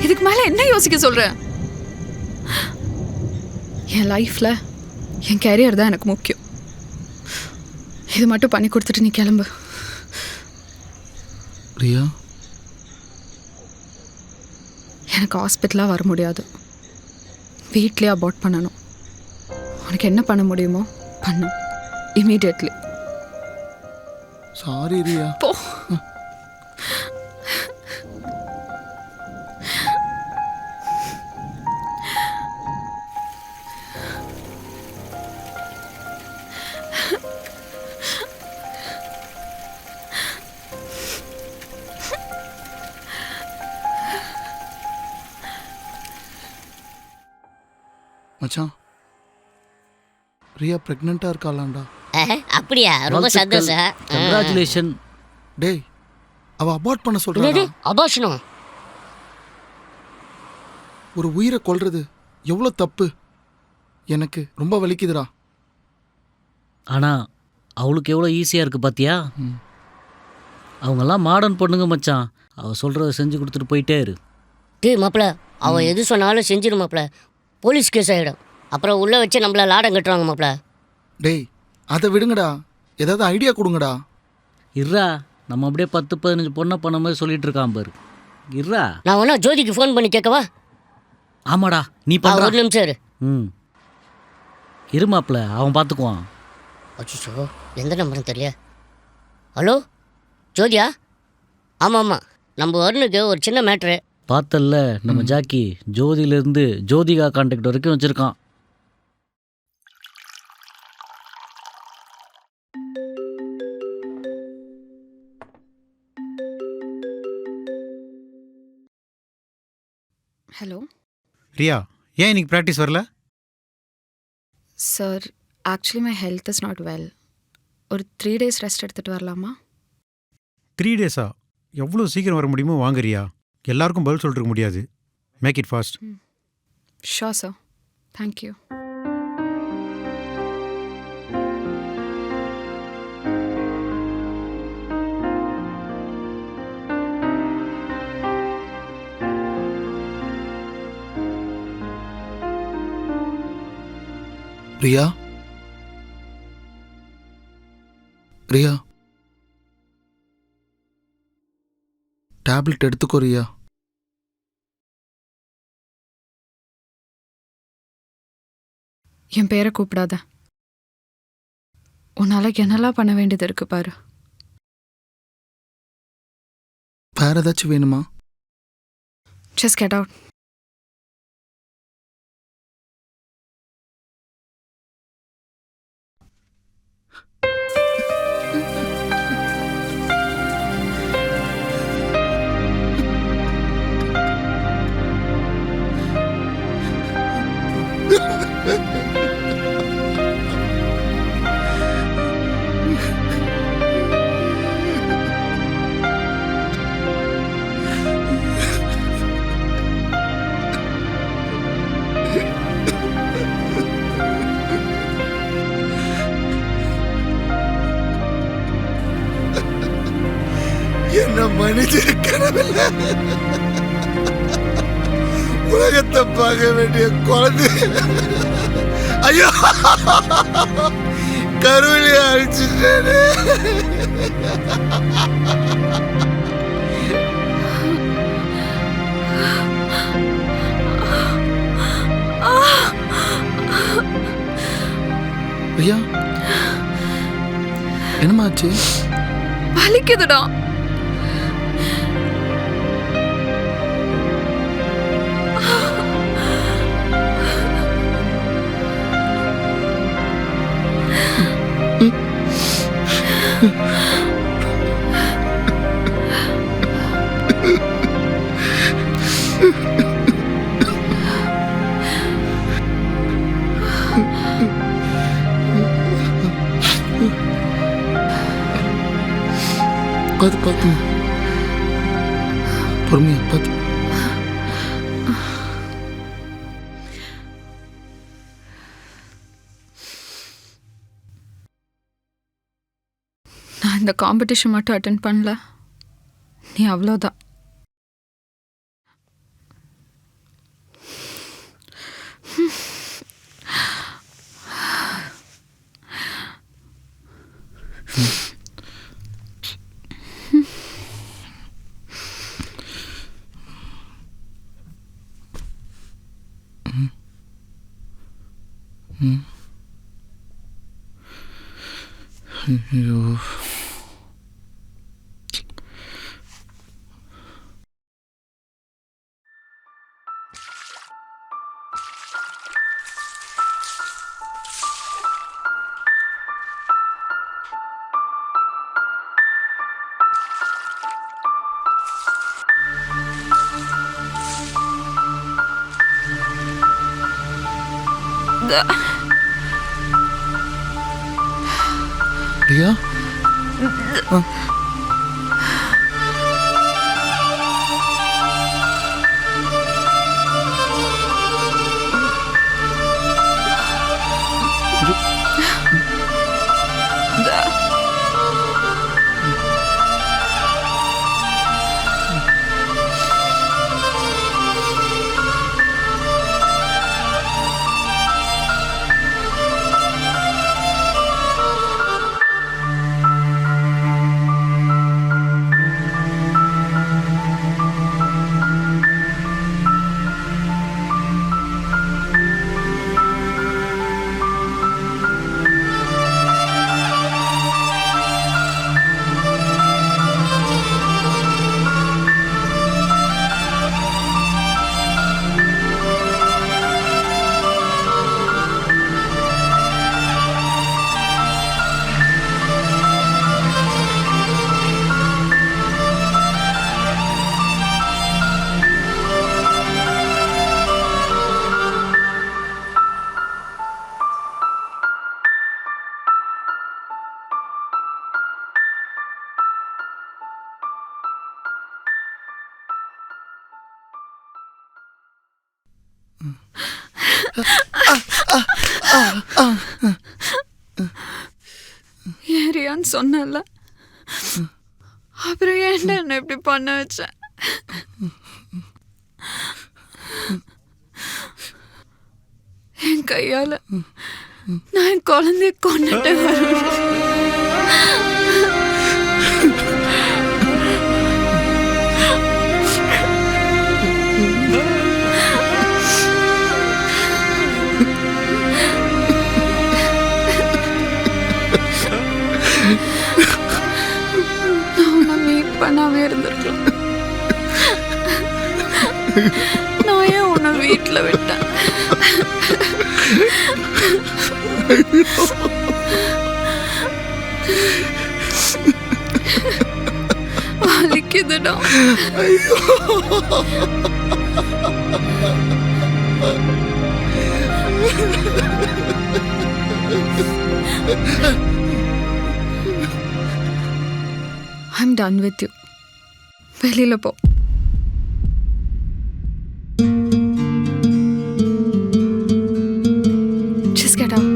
இதுக்கு மேல என்ன யோசிக்க சொல்ற? என் லைஃப்ல என் கேரியர் தான் எனக்கு முக்கியம். இது மட்டும் பண்ணி கொடுத்துட்டு நீ கிளம்பு. ரியா, எனக்கு ஹாஸ்பிட்டலாக வர முடியாது. வீட்லேயே அபார்ட் பண்ணணும். உனக்கு என்ன பண்ண முடியுமோ பண்ணு இமீடியட்லி. சாரி ரியா. போ. மச்சான், ரியா ப்ரெக்னெண்ட்டாக இருக்காளாண்டா. அப்படியா? ரொம்ப சந்தோஷம். கங்க்ராச்சுலேஷன். டேய், அவள் அபார்ட் பண்ண சொல்கிறாடா. அபார்ஷனம்? ஒரு உயிரை கொல்றது எவ்வளோ தப்பு. எனக்கு ரொம்ப வலிக்குதுடா. ஆனால் அவளுக்கு எவ்வளோ ஈஸியாக இருக்குது பார்த்தியா? அவங்கெல்லாம் மாடர்ன் பொண்ணுங்க மச்சான். அவள் சொல்கிறத செஞ்சு கொடுத்துட்டு போயிட்டே இரு. டேய் மாப்பிள்ள, அவன் எது சொன்னாலும் செஞ்சிடும் மாப்பிள்ள. போலீஸ் கேஸ் ஆகிடும். அப்புறம் உள்ளே வச்சு நம்மள லாடம் கட்டுவாங்க மாப்பிள்ள. டேய், அதை விடுங்கடா. ஏதாவது ஐடியா கொடுங்கடா. இர்ரா, நம்ம அப்படியே 10-15 பொண்ணை பண்ண மாதிரி சொல்லிட்டு இருக்கான் பாரு. இர்ரா, நான் வேணா ஜோதிக்கு ஃபோன் பண்ணி கேட்கவா? ஆமாடா, நீ பண்ண. ஒரு நிமிஷம் இரு. இருமாப்ல, அவன் பார்த்துக்குவான். அச்சோ, எந்த நம்பரும் தெரியல. ஹலோ ஜோதியா? ஆமாம் ஆமாம், நம்ம வருணுக்கு ஒரு சின்ன மேட்ரு. பார்த்தல்ல, நம்ம ஜாக்கி ஜோதியிலேருந்து ஜோதிகா கான்டாக்ட் வரைக்கும் வச்சுருக்கான். ஹலோ ரியா, ஏன் இன்னைக்கு ப்ராக்டிஸ் வரல? Sir, actually my health is not well. ஒரு 3 days ரெஸ்ட் எடுத்துகிட்டு வரலாமா? 3 days எவ்வளோ சீக்கிரம் வர முடியுமோ வாங்க ரியா. எல்லாருக்கும் பதில் சொல்லிட்டு இருக்க முடியாது. Make it fast. Sure sir, thank you. Riya, Riya, tablet எடுத்துக்கோ ரியா. என் பேரை கூப்பிடாத. உன்னால் என்னெல்லாம் பண்ண வேண்டியது இருக்கு பாரு. வேற ஏதாச்சும் வேணுமா? Just get out. என்ன மன்னிச்சிருக்கவில்லை. உலகத்தை பார்க்க வேண்டிய குழந்தை ஐயோ கருவிலியை அழிச்சிட்டேனே. ஐயா என்னமாச்சு? வலிக்குதுடா. பார்த்து பார்த்து பொறுமையா பார்த்து. நான் இந்த காம்படிஷன் மட்டும் அட்டென்ட் பண்ணல, நீ அவ்வளோதான். ஐயோ ஐயா ஏரியான்னு சொன்னல, அப்புறம் ஏன்டா என்ன இப்படி பண்ண வச்ச? என் கையால நான் என் குழந்தைய கொண்டுட்டு பண்ணாமே இருந்திருக்கலாம். நான் ஏன் உன்னை வீட்டில் விட்டேன்? வலிக்குதுடா. I'm done with you. வெளியில போ. Just get out.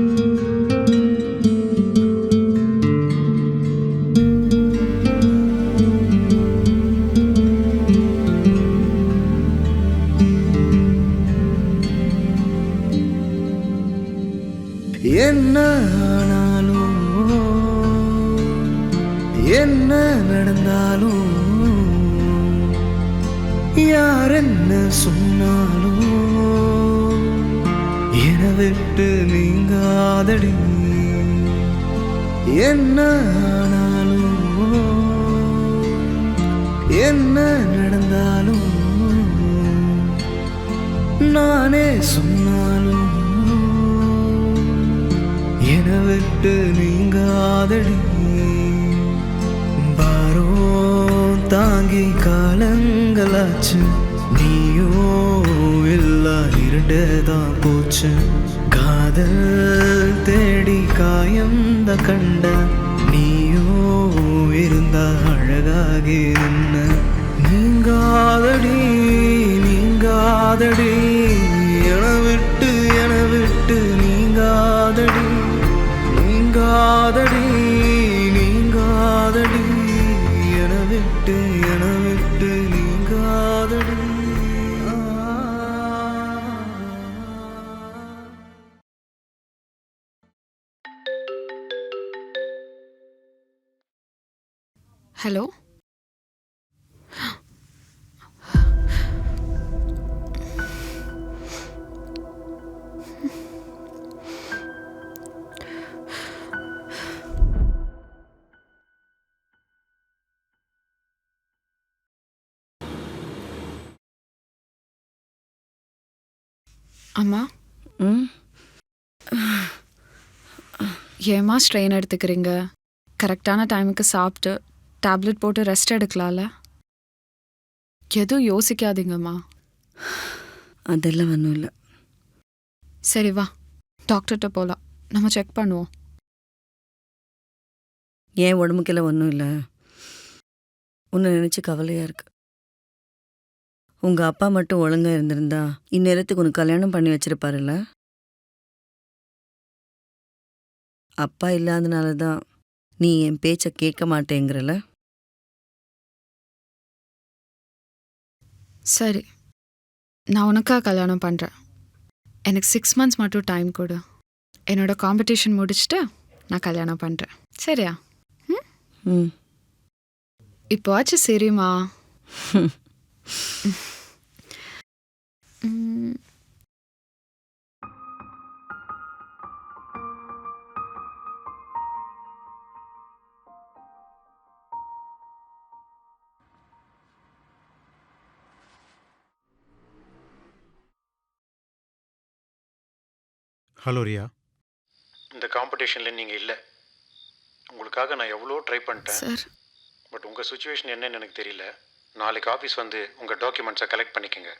என்ன ஆனாலும் என்ன நடந்தாலும் யார் என்ன சொன்னாலும் என விட்டு நீங்காதடி. என்ன ஆனாலும் என்ன நடந்தாலும் நானே சொன்னாலும் என விட்டு நீங்காதடி. பாரோ தாங்கி காலங்களாச்சு, நீயோ இல்லா இருண்டதான் போச்சு. காதல் தேடி காயந்த கண்ட நீயோ இருந்தா அழகாகி நின்ன. நீங்காதடி நீங்காதடி என விட்டு நீங்காதடி. நீங்காதடி நீங்காதடி என விட்டு நீங்காதடி. ஹலோ, அம்மா ஏம்மா ஸ்ட்ரெயின் எடுத்துக்கிறீங்க? கரெக்டான டைமுக்கு சாப்பிட்டு டேப்லெட் போட்டு ரெஸ்ட் எடுக்கலாம்ல? எதுவும் யோசிக்காதீங்கம்மா. அதெல்லாம் ஒன்றும் இல்லை. சரி வா, டாக்டர்கிட்ட போகலாம், நம்ம செக் பண்ணுவோம். ஏன் உடம்புக்கெல்லாம் ஒன்றும் இல்லை. உன்னை நினச்சி கவலையாக இருக்கு. உங்கள் அப்பா மட்டும் ஒழுங்காக இருந்திருந்தா இந்நேரத்துக்கு உனக்கு கல்யாணம் பண்ணி வச்சிருப்பாருல்ல. அப்பா இல்லாதனால தான் நீ என் பேச்சை கேட்க மாட்டேங்கிறல. சரி, நான் உனக்காக கல்யாணம் பண்ணுறேன். எனக்கு 6 months மட்டும் டைம் கொடு. என்னோட காம்படிஷன் முடிச்சுட்டு நான் கல்யாணம் பண்ணுறேன். சரியா? ம். இப்போ ஆச்சு சரிம்மா. ஹலோ ரியா, இந்த காம்படிஷனில் நீங்கள் இல்லை. உங்களுக்காக நான் எவ்வளோ ட்ரை பண்ணிட்டேன் சார். பட் உங்கள் சுச்சுவேஷன் என்னன்னு எனக்கு தெரியல. நாளைக்கு ஆஃபீஸ் வந்து உங்கள் டாக்குமெண்ட்ஸை கலெக்ட் பண்ணிக்கோங்க.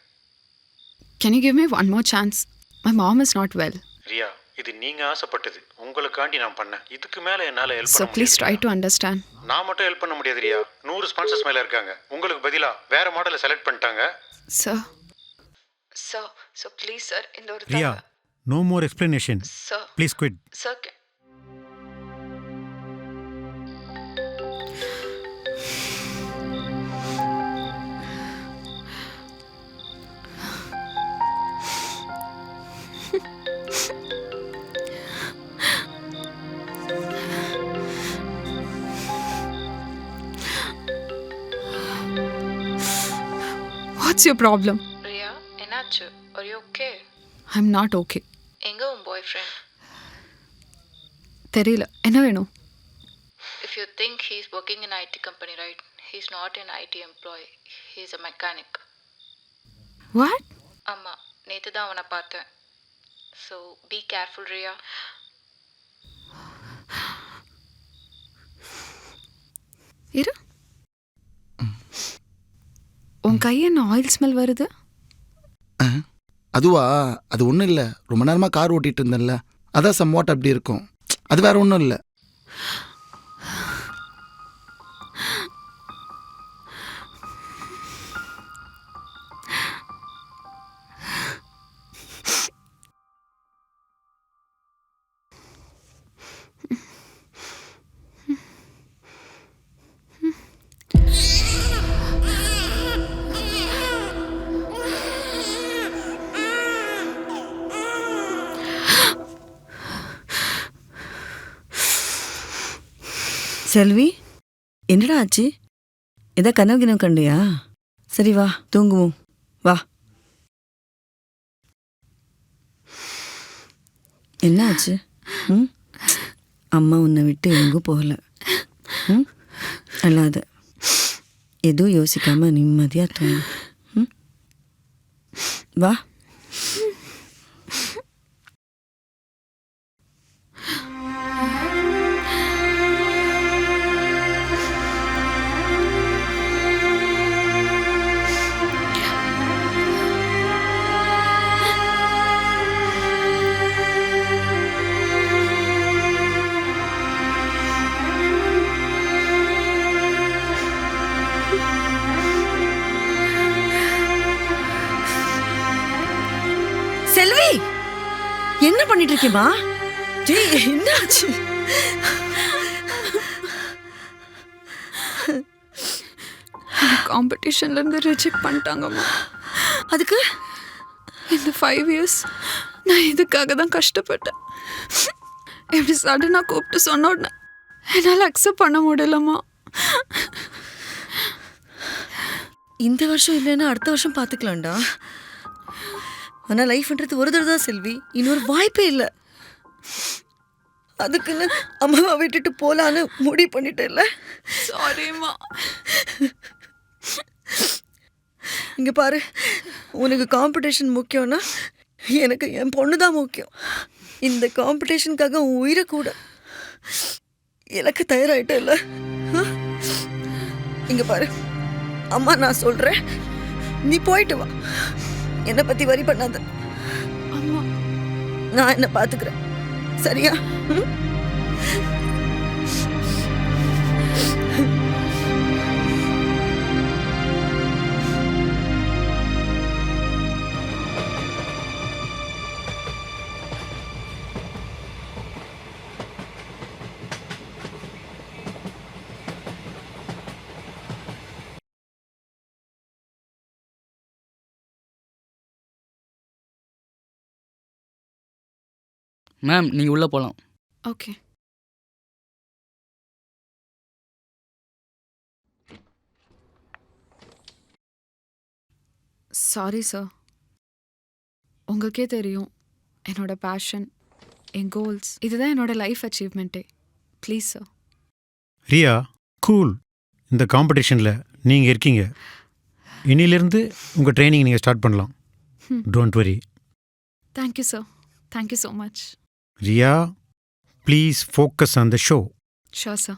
Can you give me one more chance? My mom is not well. Riya, இது நீங்கள் ஆசைப்பட்டது, உங்களுக்காண்டி நான் பண்ணேன். இதுக்கு மேலே என்னால் ஹெல்ப் So பண்ண please try முடியாது. to understand. நான் மட்டும் ஹெல்ப் பண்ண முடியாது ரியா. 100 ஸ்பான்சர்ஸ் மேலே இருக்காங்க. உங்களுக்கு பதிலாக வேறு மாடலை செலக்ட் பண்ணிட்டாங்க. Sir. So please sir, இந்த ஒரு Riya, no more explanation. Sir. Please quit. Sir. What's your problem? Riya, என்னாச்சு? Are you okay? I'm not okay. எங்க உன் boyfriend? தெரியல, என்ன வேணும்? If you think he's working in IT company, right? He's not an IT employee. He's a mechanic. What? ஆமா, நேத்து தான் அவனை பார்த்தேன். So be careful, Riya. இரு. உன் கை என்ன ஆயில் ஸ்மெல் வருது? அதுவா, அது ஒன்றும் இல்லை. ரொம்ப நேரமாக கார் ஓட்டிகிட்டு இருந்தேன்ல, அதான் சம்வாட் அப்படி இருக்கும். அது வேற ஒன்றும் இல்லை. செல்வி, என்னடா ஆச்சு? ஏதா கனவு கிணவு கண்டியா? சரி வா தூங்குவோம், வா. என்ன ஆச்சு? ம், அம்மா உன்னை விட்டு எங்கும் போகல. ம், அல்லாத எதுவும் யோசிக்காம நிம்மதியா தூங்கு. ம், வா. செல்வி, என்ன பண்ணிட்டு இருக்கேமா? என்ன ஆச்சு? காம்படிஷன்ல இருந்து ரிஜெக்ட் பண்ணிட்டாங்கம்மா. அதுக்கு இந்த 5 இயர்ஸ் நான் இதுக்காக தான் கஷ்டப்பட்டேன். இப்படி சடனாக கூப்பிட்டு சொன்ன உடனே என்னால் அக்செப்ட் பண்ண முடியலம்மா. இந்த வருஷம் இல்லைன்னா அடுத்த வருஷம் பார்த்துக்கலாம்டா. ஆனால் லைஃப்ன்றது ஒரு தடவை தான் செல்வி, இன்னொரு வாய்ப்பே இல்லை. அதுக்குன்னு அம்மாவை விட்டுட்டு போலான்னு முடிவு பண்ணிட்டேன்ல. சாரிம்மா. இங்க பாரு, உனக்கு காம்படிஷன் முக்கியம்னா எனக்கு என் பொண்ணு தான் முக்கியம். இந்த காம்படிஷனுக்காக உன் உயிரை கூட எனக்கு தயாராகிட்டே இல்லை. இங்க பாரு அம்மா, நான் சொல்றேன், நீ போயிட்டு வா. என்னை பத்தி வரி பண்ணாத. அம்மா, நான் என்ன பாத்துக்கிறேன், சரியா? மேம், நீங்கள் உள்ளே போகலாம். ஓகே. Sorry sir. உங்களுக்கே தெரியும் என்னோட பேஷன், என் கோல்ஸ், இதுதான் என்னோட லைஃப் அச்சீவ்மெண்ட்டே. Please sir. ரியா, கூல். இந்த காம்படிஷனில் நீங்கள் இருக்கீங்க. இன்னிலிருந்து உங்கள் ட்ரைனிங் நீங்கள் ஸ்டார்ட் பண்ணலாம். Don't worry. Thank you sir. Thank you so much. Ria, please focus on the show. Sure, sir.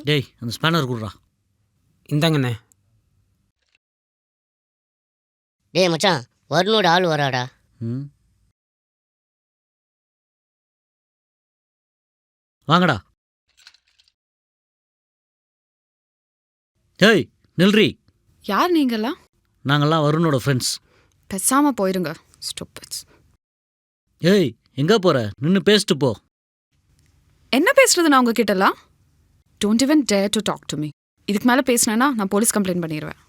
டேய், அந்த ஸ்பேனர் கொடுறா. இந்தாங்கண்ணே. டேய் மச்சான், வருணோட ஆள் வராடா. ம், வாங்கடா. டேய் நில்றி. யார் நீங்களாம்? நாங்கள்லாம் வருணோட ஃப்ரெண்ட்ஸ். பேசாமல் போயிருங்க. ஸ்டூபிட்ஸ். ஏய், எங்கே போகிற? நின்று பேசிட்டு போ. என்ன பேசுறது நான் உங்ககிட்டலாம்? Don't even dare to talk to me. இதுக்கு மேலே பேசினேன்னா நான் போலீஸ் கம்ப்ளைண்ட் பண்ணிடுவேன்.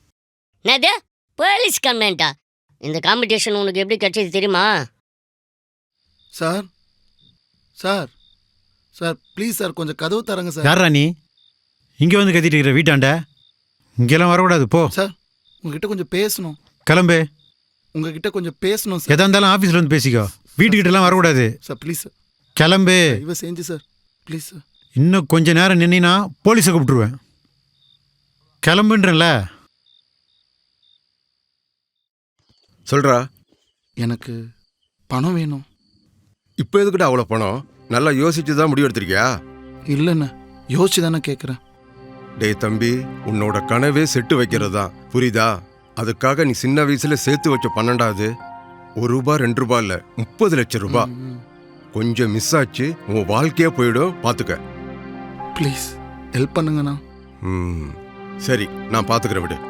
என்னது போலீஸ் கம்ப்ளைண்ட்டா? இந்த காம்படிஷன் உனக்கு எப்படி கிடைச்சது தெரியுமா? Sir sir sir please sir, கொஞ்சம் கதவு தரங்க சார். யாரா நீ? இங்கே வந்து கத்திட்டு இருக்கிற வீட்டாண்ட? இங்கெல்லாம் வரக்கூடாது, போ. சார், உங்ககிட்ட கொஞ்சம் பேசணும். கிளம்பு. உங்ககிட்ட கொஞ்சம் பேசணும் சார். எதா இருந்தாலும் ஆஃபீஸில் வந்து பேசிக்கோ. வீட்டுக்கிட்டலாம் வரக்கூடாது. சார் ப்ளீஸ் சார், கிளம்பு. இவ செஞ்சு சார், ப்ளீஸ் சார். இன்னும் கொஞ்ச நேரம் நின்னா போலீஸை கூப்பிட்டுருவேன். கிளம்புன்றல. சொல்கிறா. எனக்கு பணம் வேணும். இப்போ எதுக்கிட்ட அவ்வளோ பணம்? நல்லா யோசிச்சு தான் முடிவு எடுத்திருக்கியா? இல்லைண்ணே, யோசிச்சு தானே கேட்குறேன். டேய் தம்பி, உன்னோட கனவே செட்டு வைக்கிறது தான், புரியுதா? அதுக்காக நீ சின்ன வயசுல சேர்த்து வச்ச 12வது ₹1 ₹2 இல்லை, 30 லட்சம் ரூபாய். கொஞ்சம் மிஸ் ஆச்சு, உன் வாழ்க்கையே போயிடும், பார்த்துக்க. ப்ளீஸ் ஹெல்ப் பண்ணுங்கண்ணா. ம், சரி, நான் பார்த்துக்கிறேன், விடு.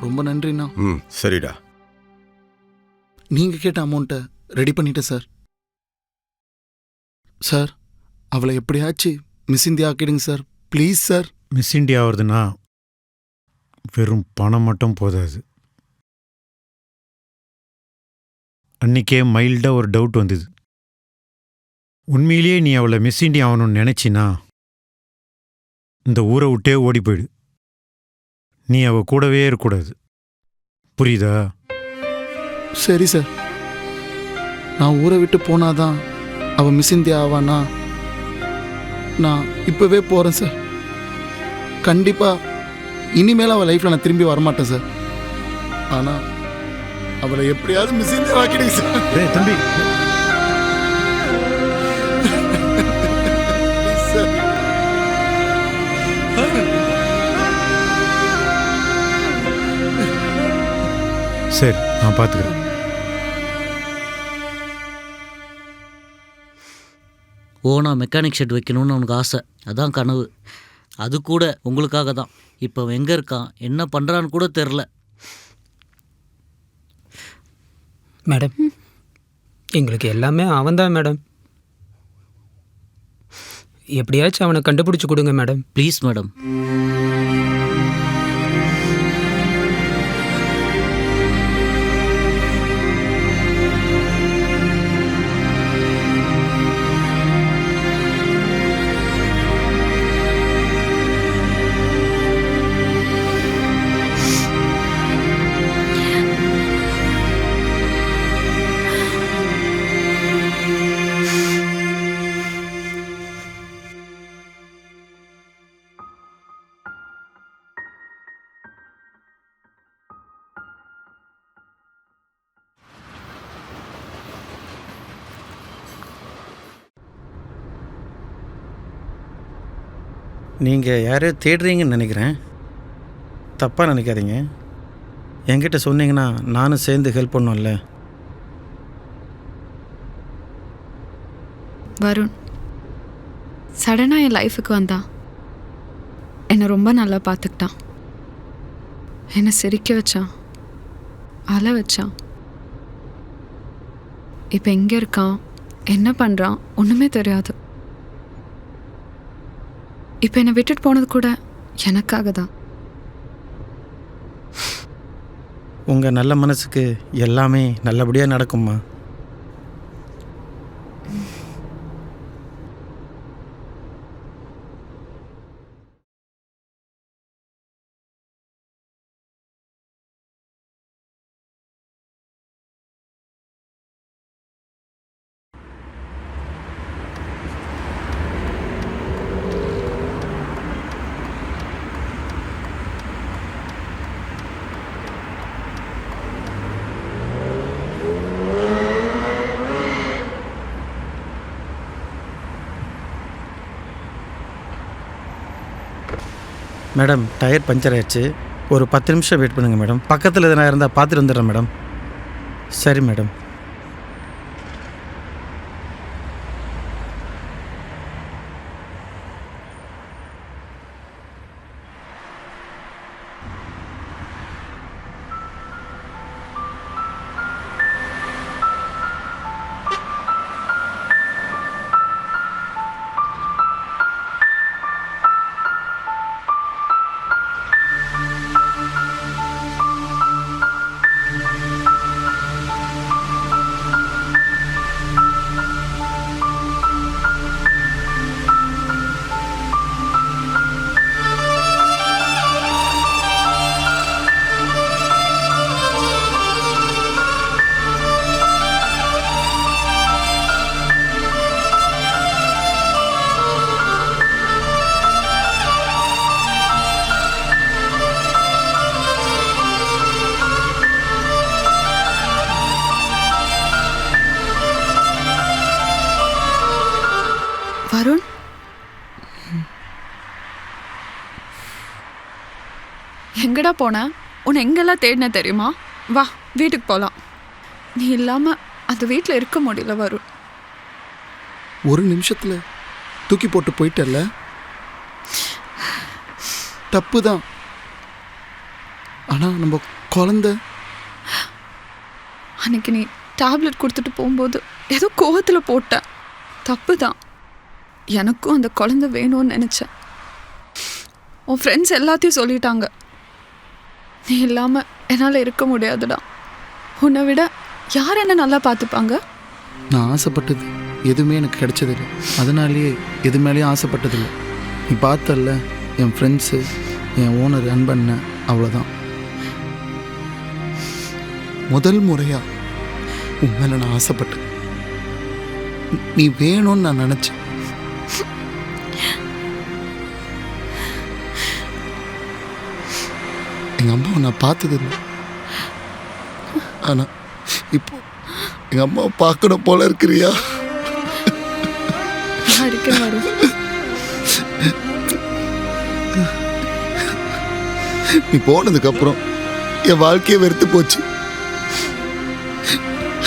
ரொம்ப நன்றிண்ணா. ம், சரிடா. நீங்கள் கேட்ட அமௌண்ட்டை ரெடி பண்ணிட்டேன் சார். சார் அவளை எப்படியாச்சும் மிஸ் இந்தியா ஆக்கிடுங்க sir, please sir. Miss India ஆகுதுன்னா வெறும் பணம் மட்டும் போதாது. அன்றைக்கே மைல்டாக ஒரு டவுட் வந்தது. உண்மையிலேயே நீ அவளை மிஸ் இந்தியா ஆகணும்னு நினச்சினா இந்த ஊரை விட்டே ஓடி போயிடு. நீ அவள் கூடவே இருக்கக்கூடாது. புரியுதா? சரி சார், நான் ஊரை விட்டு போனாதான் அவள் மிஸ் இந்தியா ஆவானா? நான் இப்போவே போகிறேன் சார். கண்டிப்பாக இனிமேல் அவள் லைஃப்பில் நான் திரும்பி வரமாட்டேன் சார். ஆனால் அவளை எப்படியாவது மிஸ் இந்தியா ஆக்கிடுங்க சார். டேய் தம்பி, சரி நான் பார்த்துக்கிறேன். ஓனா மெக்கானிக் ஷெட் வைக்கணும்னு அவனுக்கு ஆசை, அதான் கனவு. அது கூட உங்களுக்காக தான். இப்போ அவன் எங்கே இருக்கான், என்ன பண்ணுறான்னு கூட தெரில. மேடம், எங்களுக்கு எல்லாமே அவன்தான் மேடம். எப்படியாச்சும் அவனை கண்டுபிடிச்சி கொடுங்க மேடம். Please madam. நீங்கள் யாரையோ தேடுறீங்கன்னு நினைக்கிறேன். தப்பாக நினைக்காதீங்க. என்கிட்ட சொன்னீங்கன்னா நானும் சேர்ந்து ஹெல்ப் பண்ணும்ல. வருண் சடனாக என் லைஃபுக்கு வந்தான். என்னை ரொம்ப நல்லா பார்த்துக்கிட்டான். என்னை சிரிக்க வச்சான், அழ வச்சான். இப்போ எங்கே இருக்கான், என்ன பண்ணுறான் ஒன்றுமே தெரியாது. இப்போ என்னை விட்டுட்டு போனது கூட எனக்காக தான். உங்கள் நல்ல மனசுக்கு எல்லாமே நல்லபடியாக நடக்கும்மா. மேடம், டயர் பஞ்சர் ஆயிடுச்சு. ஒரு 10 நிமிஷம் வெயிட் பண்ணுங்கள் மேடம். பக்கத்தில் எதனா இருந்தால் பார்த்துட்டு வந்துடுறேன் மேடம். சரி மேடம். வருண், எங்கடா போன? உன்னை எங்கெல்லாம் தேடின தெரியுமா? வா வீட்டுக்கு போகலாம். நீ இல்லாமல் அந்த வீட்டில் இருக்க முடியல வருண். ஒரு நிமிஷத்தில் தூக்கி போட்டு போயிட்டல்ல, தப்பு தான். ஆனால் நம்ம குழந்தை அன்னைக்கு நீ டேப்லெட் கொடுத்துட்டு போகும்போது ஏதோ கோவத்தில் போட்ட. தப்பு தான். எனக்கும் அந்த குழந்தை வேணும்னு நினச்சேன். உன் ஃப்ரெண்ட்ஸ் எல்லாத்தையும் சொல்லிட்டாங்க. நீ இல்லாமல் என்னால் இருக்க முடியாதுடா. உன்னை விட யார் என்ன நல்லா பார்த்துப்பாங்க? நான் ஆசைப்பட்டது எதுவுமே எனக்கு கிடைச்சதில்லை. அதனாலேயே எது மேலேயும் ஆசைப்பட்டதில்லை. நீ பார்த்தல்ல, என் ஃப்ரெண்ட்ஸு, என் ஓனர் அன்பண்ண, அவ்வளோதான். முதல் முறையாக உன் மேலே நான் ஆசைப்பட்டேன். நீ வேணும்னு நான் நினச்சேன். எங்கள் அம்மாவை நான் பார்த்ததில்லை. ஆனால் இப்போ எங்கள் அம்மாவை பார்க்கணும் போல இருக்கிறியா? நீ போனதுக்கப்புறம் என் வாழ்க்கையை வெறுத்து போச்சு.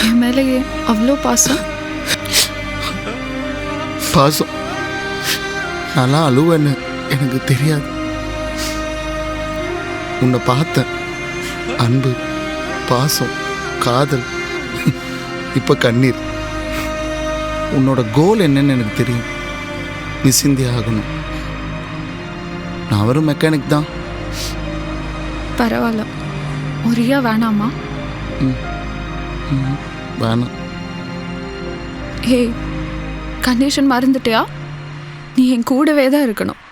என் மேலேயே அவ்வளோ பாசம். நான்லாம் அழுவேன்னு எனக்கு தெரியாது. உன்னை பார்த்தேன். அன்பு, பாசம், காதல், இப்போ கண்ணீர். உன்னோட கோல் என்னன்னு எனக்கு தெரியும். மிஸ் இந்தியா ஆகணும். நான் வெறும் மெக்கானிக் தான். பரவாயில்ல, ஒரியா வேணாமா? வேணாம். ஏய், கண்டிஷன் மறந்துட்டியா? நீ என் கூடவே தான் இருக்கணும்.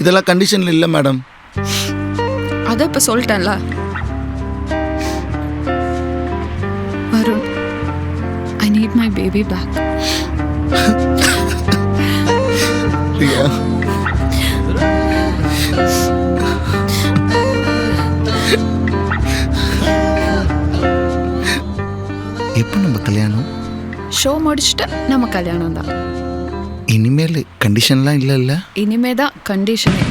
இதெல்லாம் கண்டிஷனில் இல்லை மேடம். அதை இப்போ சொல்லிட்டேன்ல. Varun, I need my baby back. எப்போ நம்ம கல்யாணம்? ஷோ முடிச்சுட்டு நம்ம கல்யாணம் தான். இனிமேல் கண்டிஷன்லாம் இல்லை. இனிமே தான் கண்டிஷனே.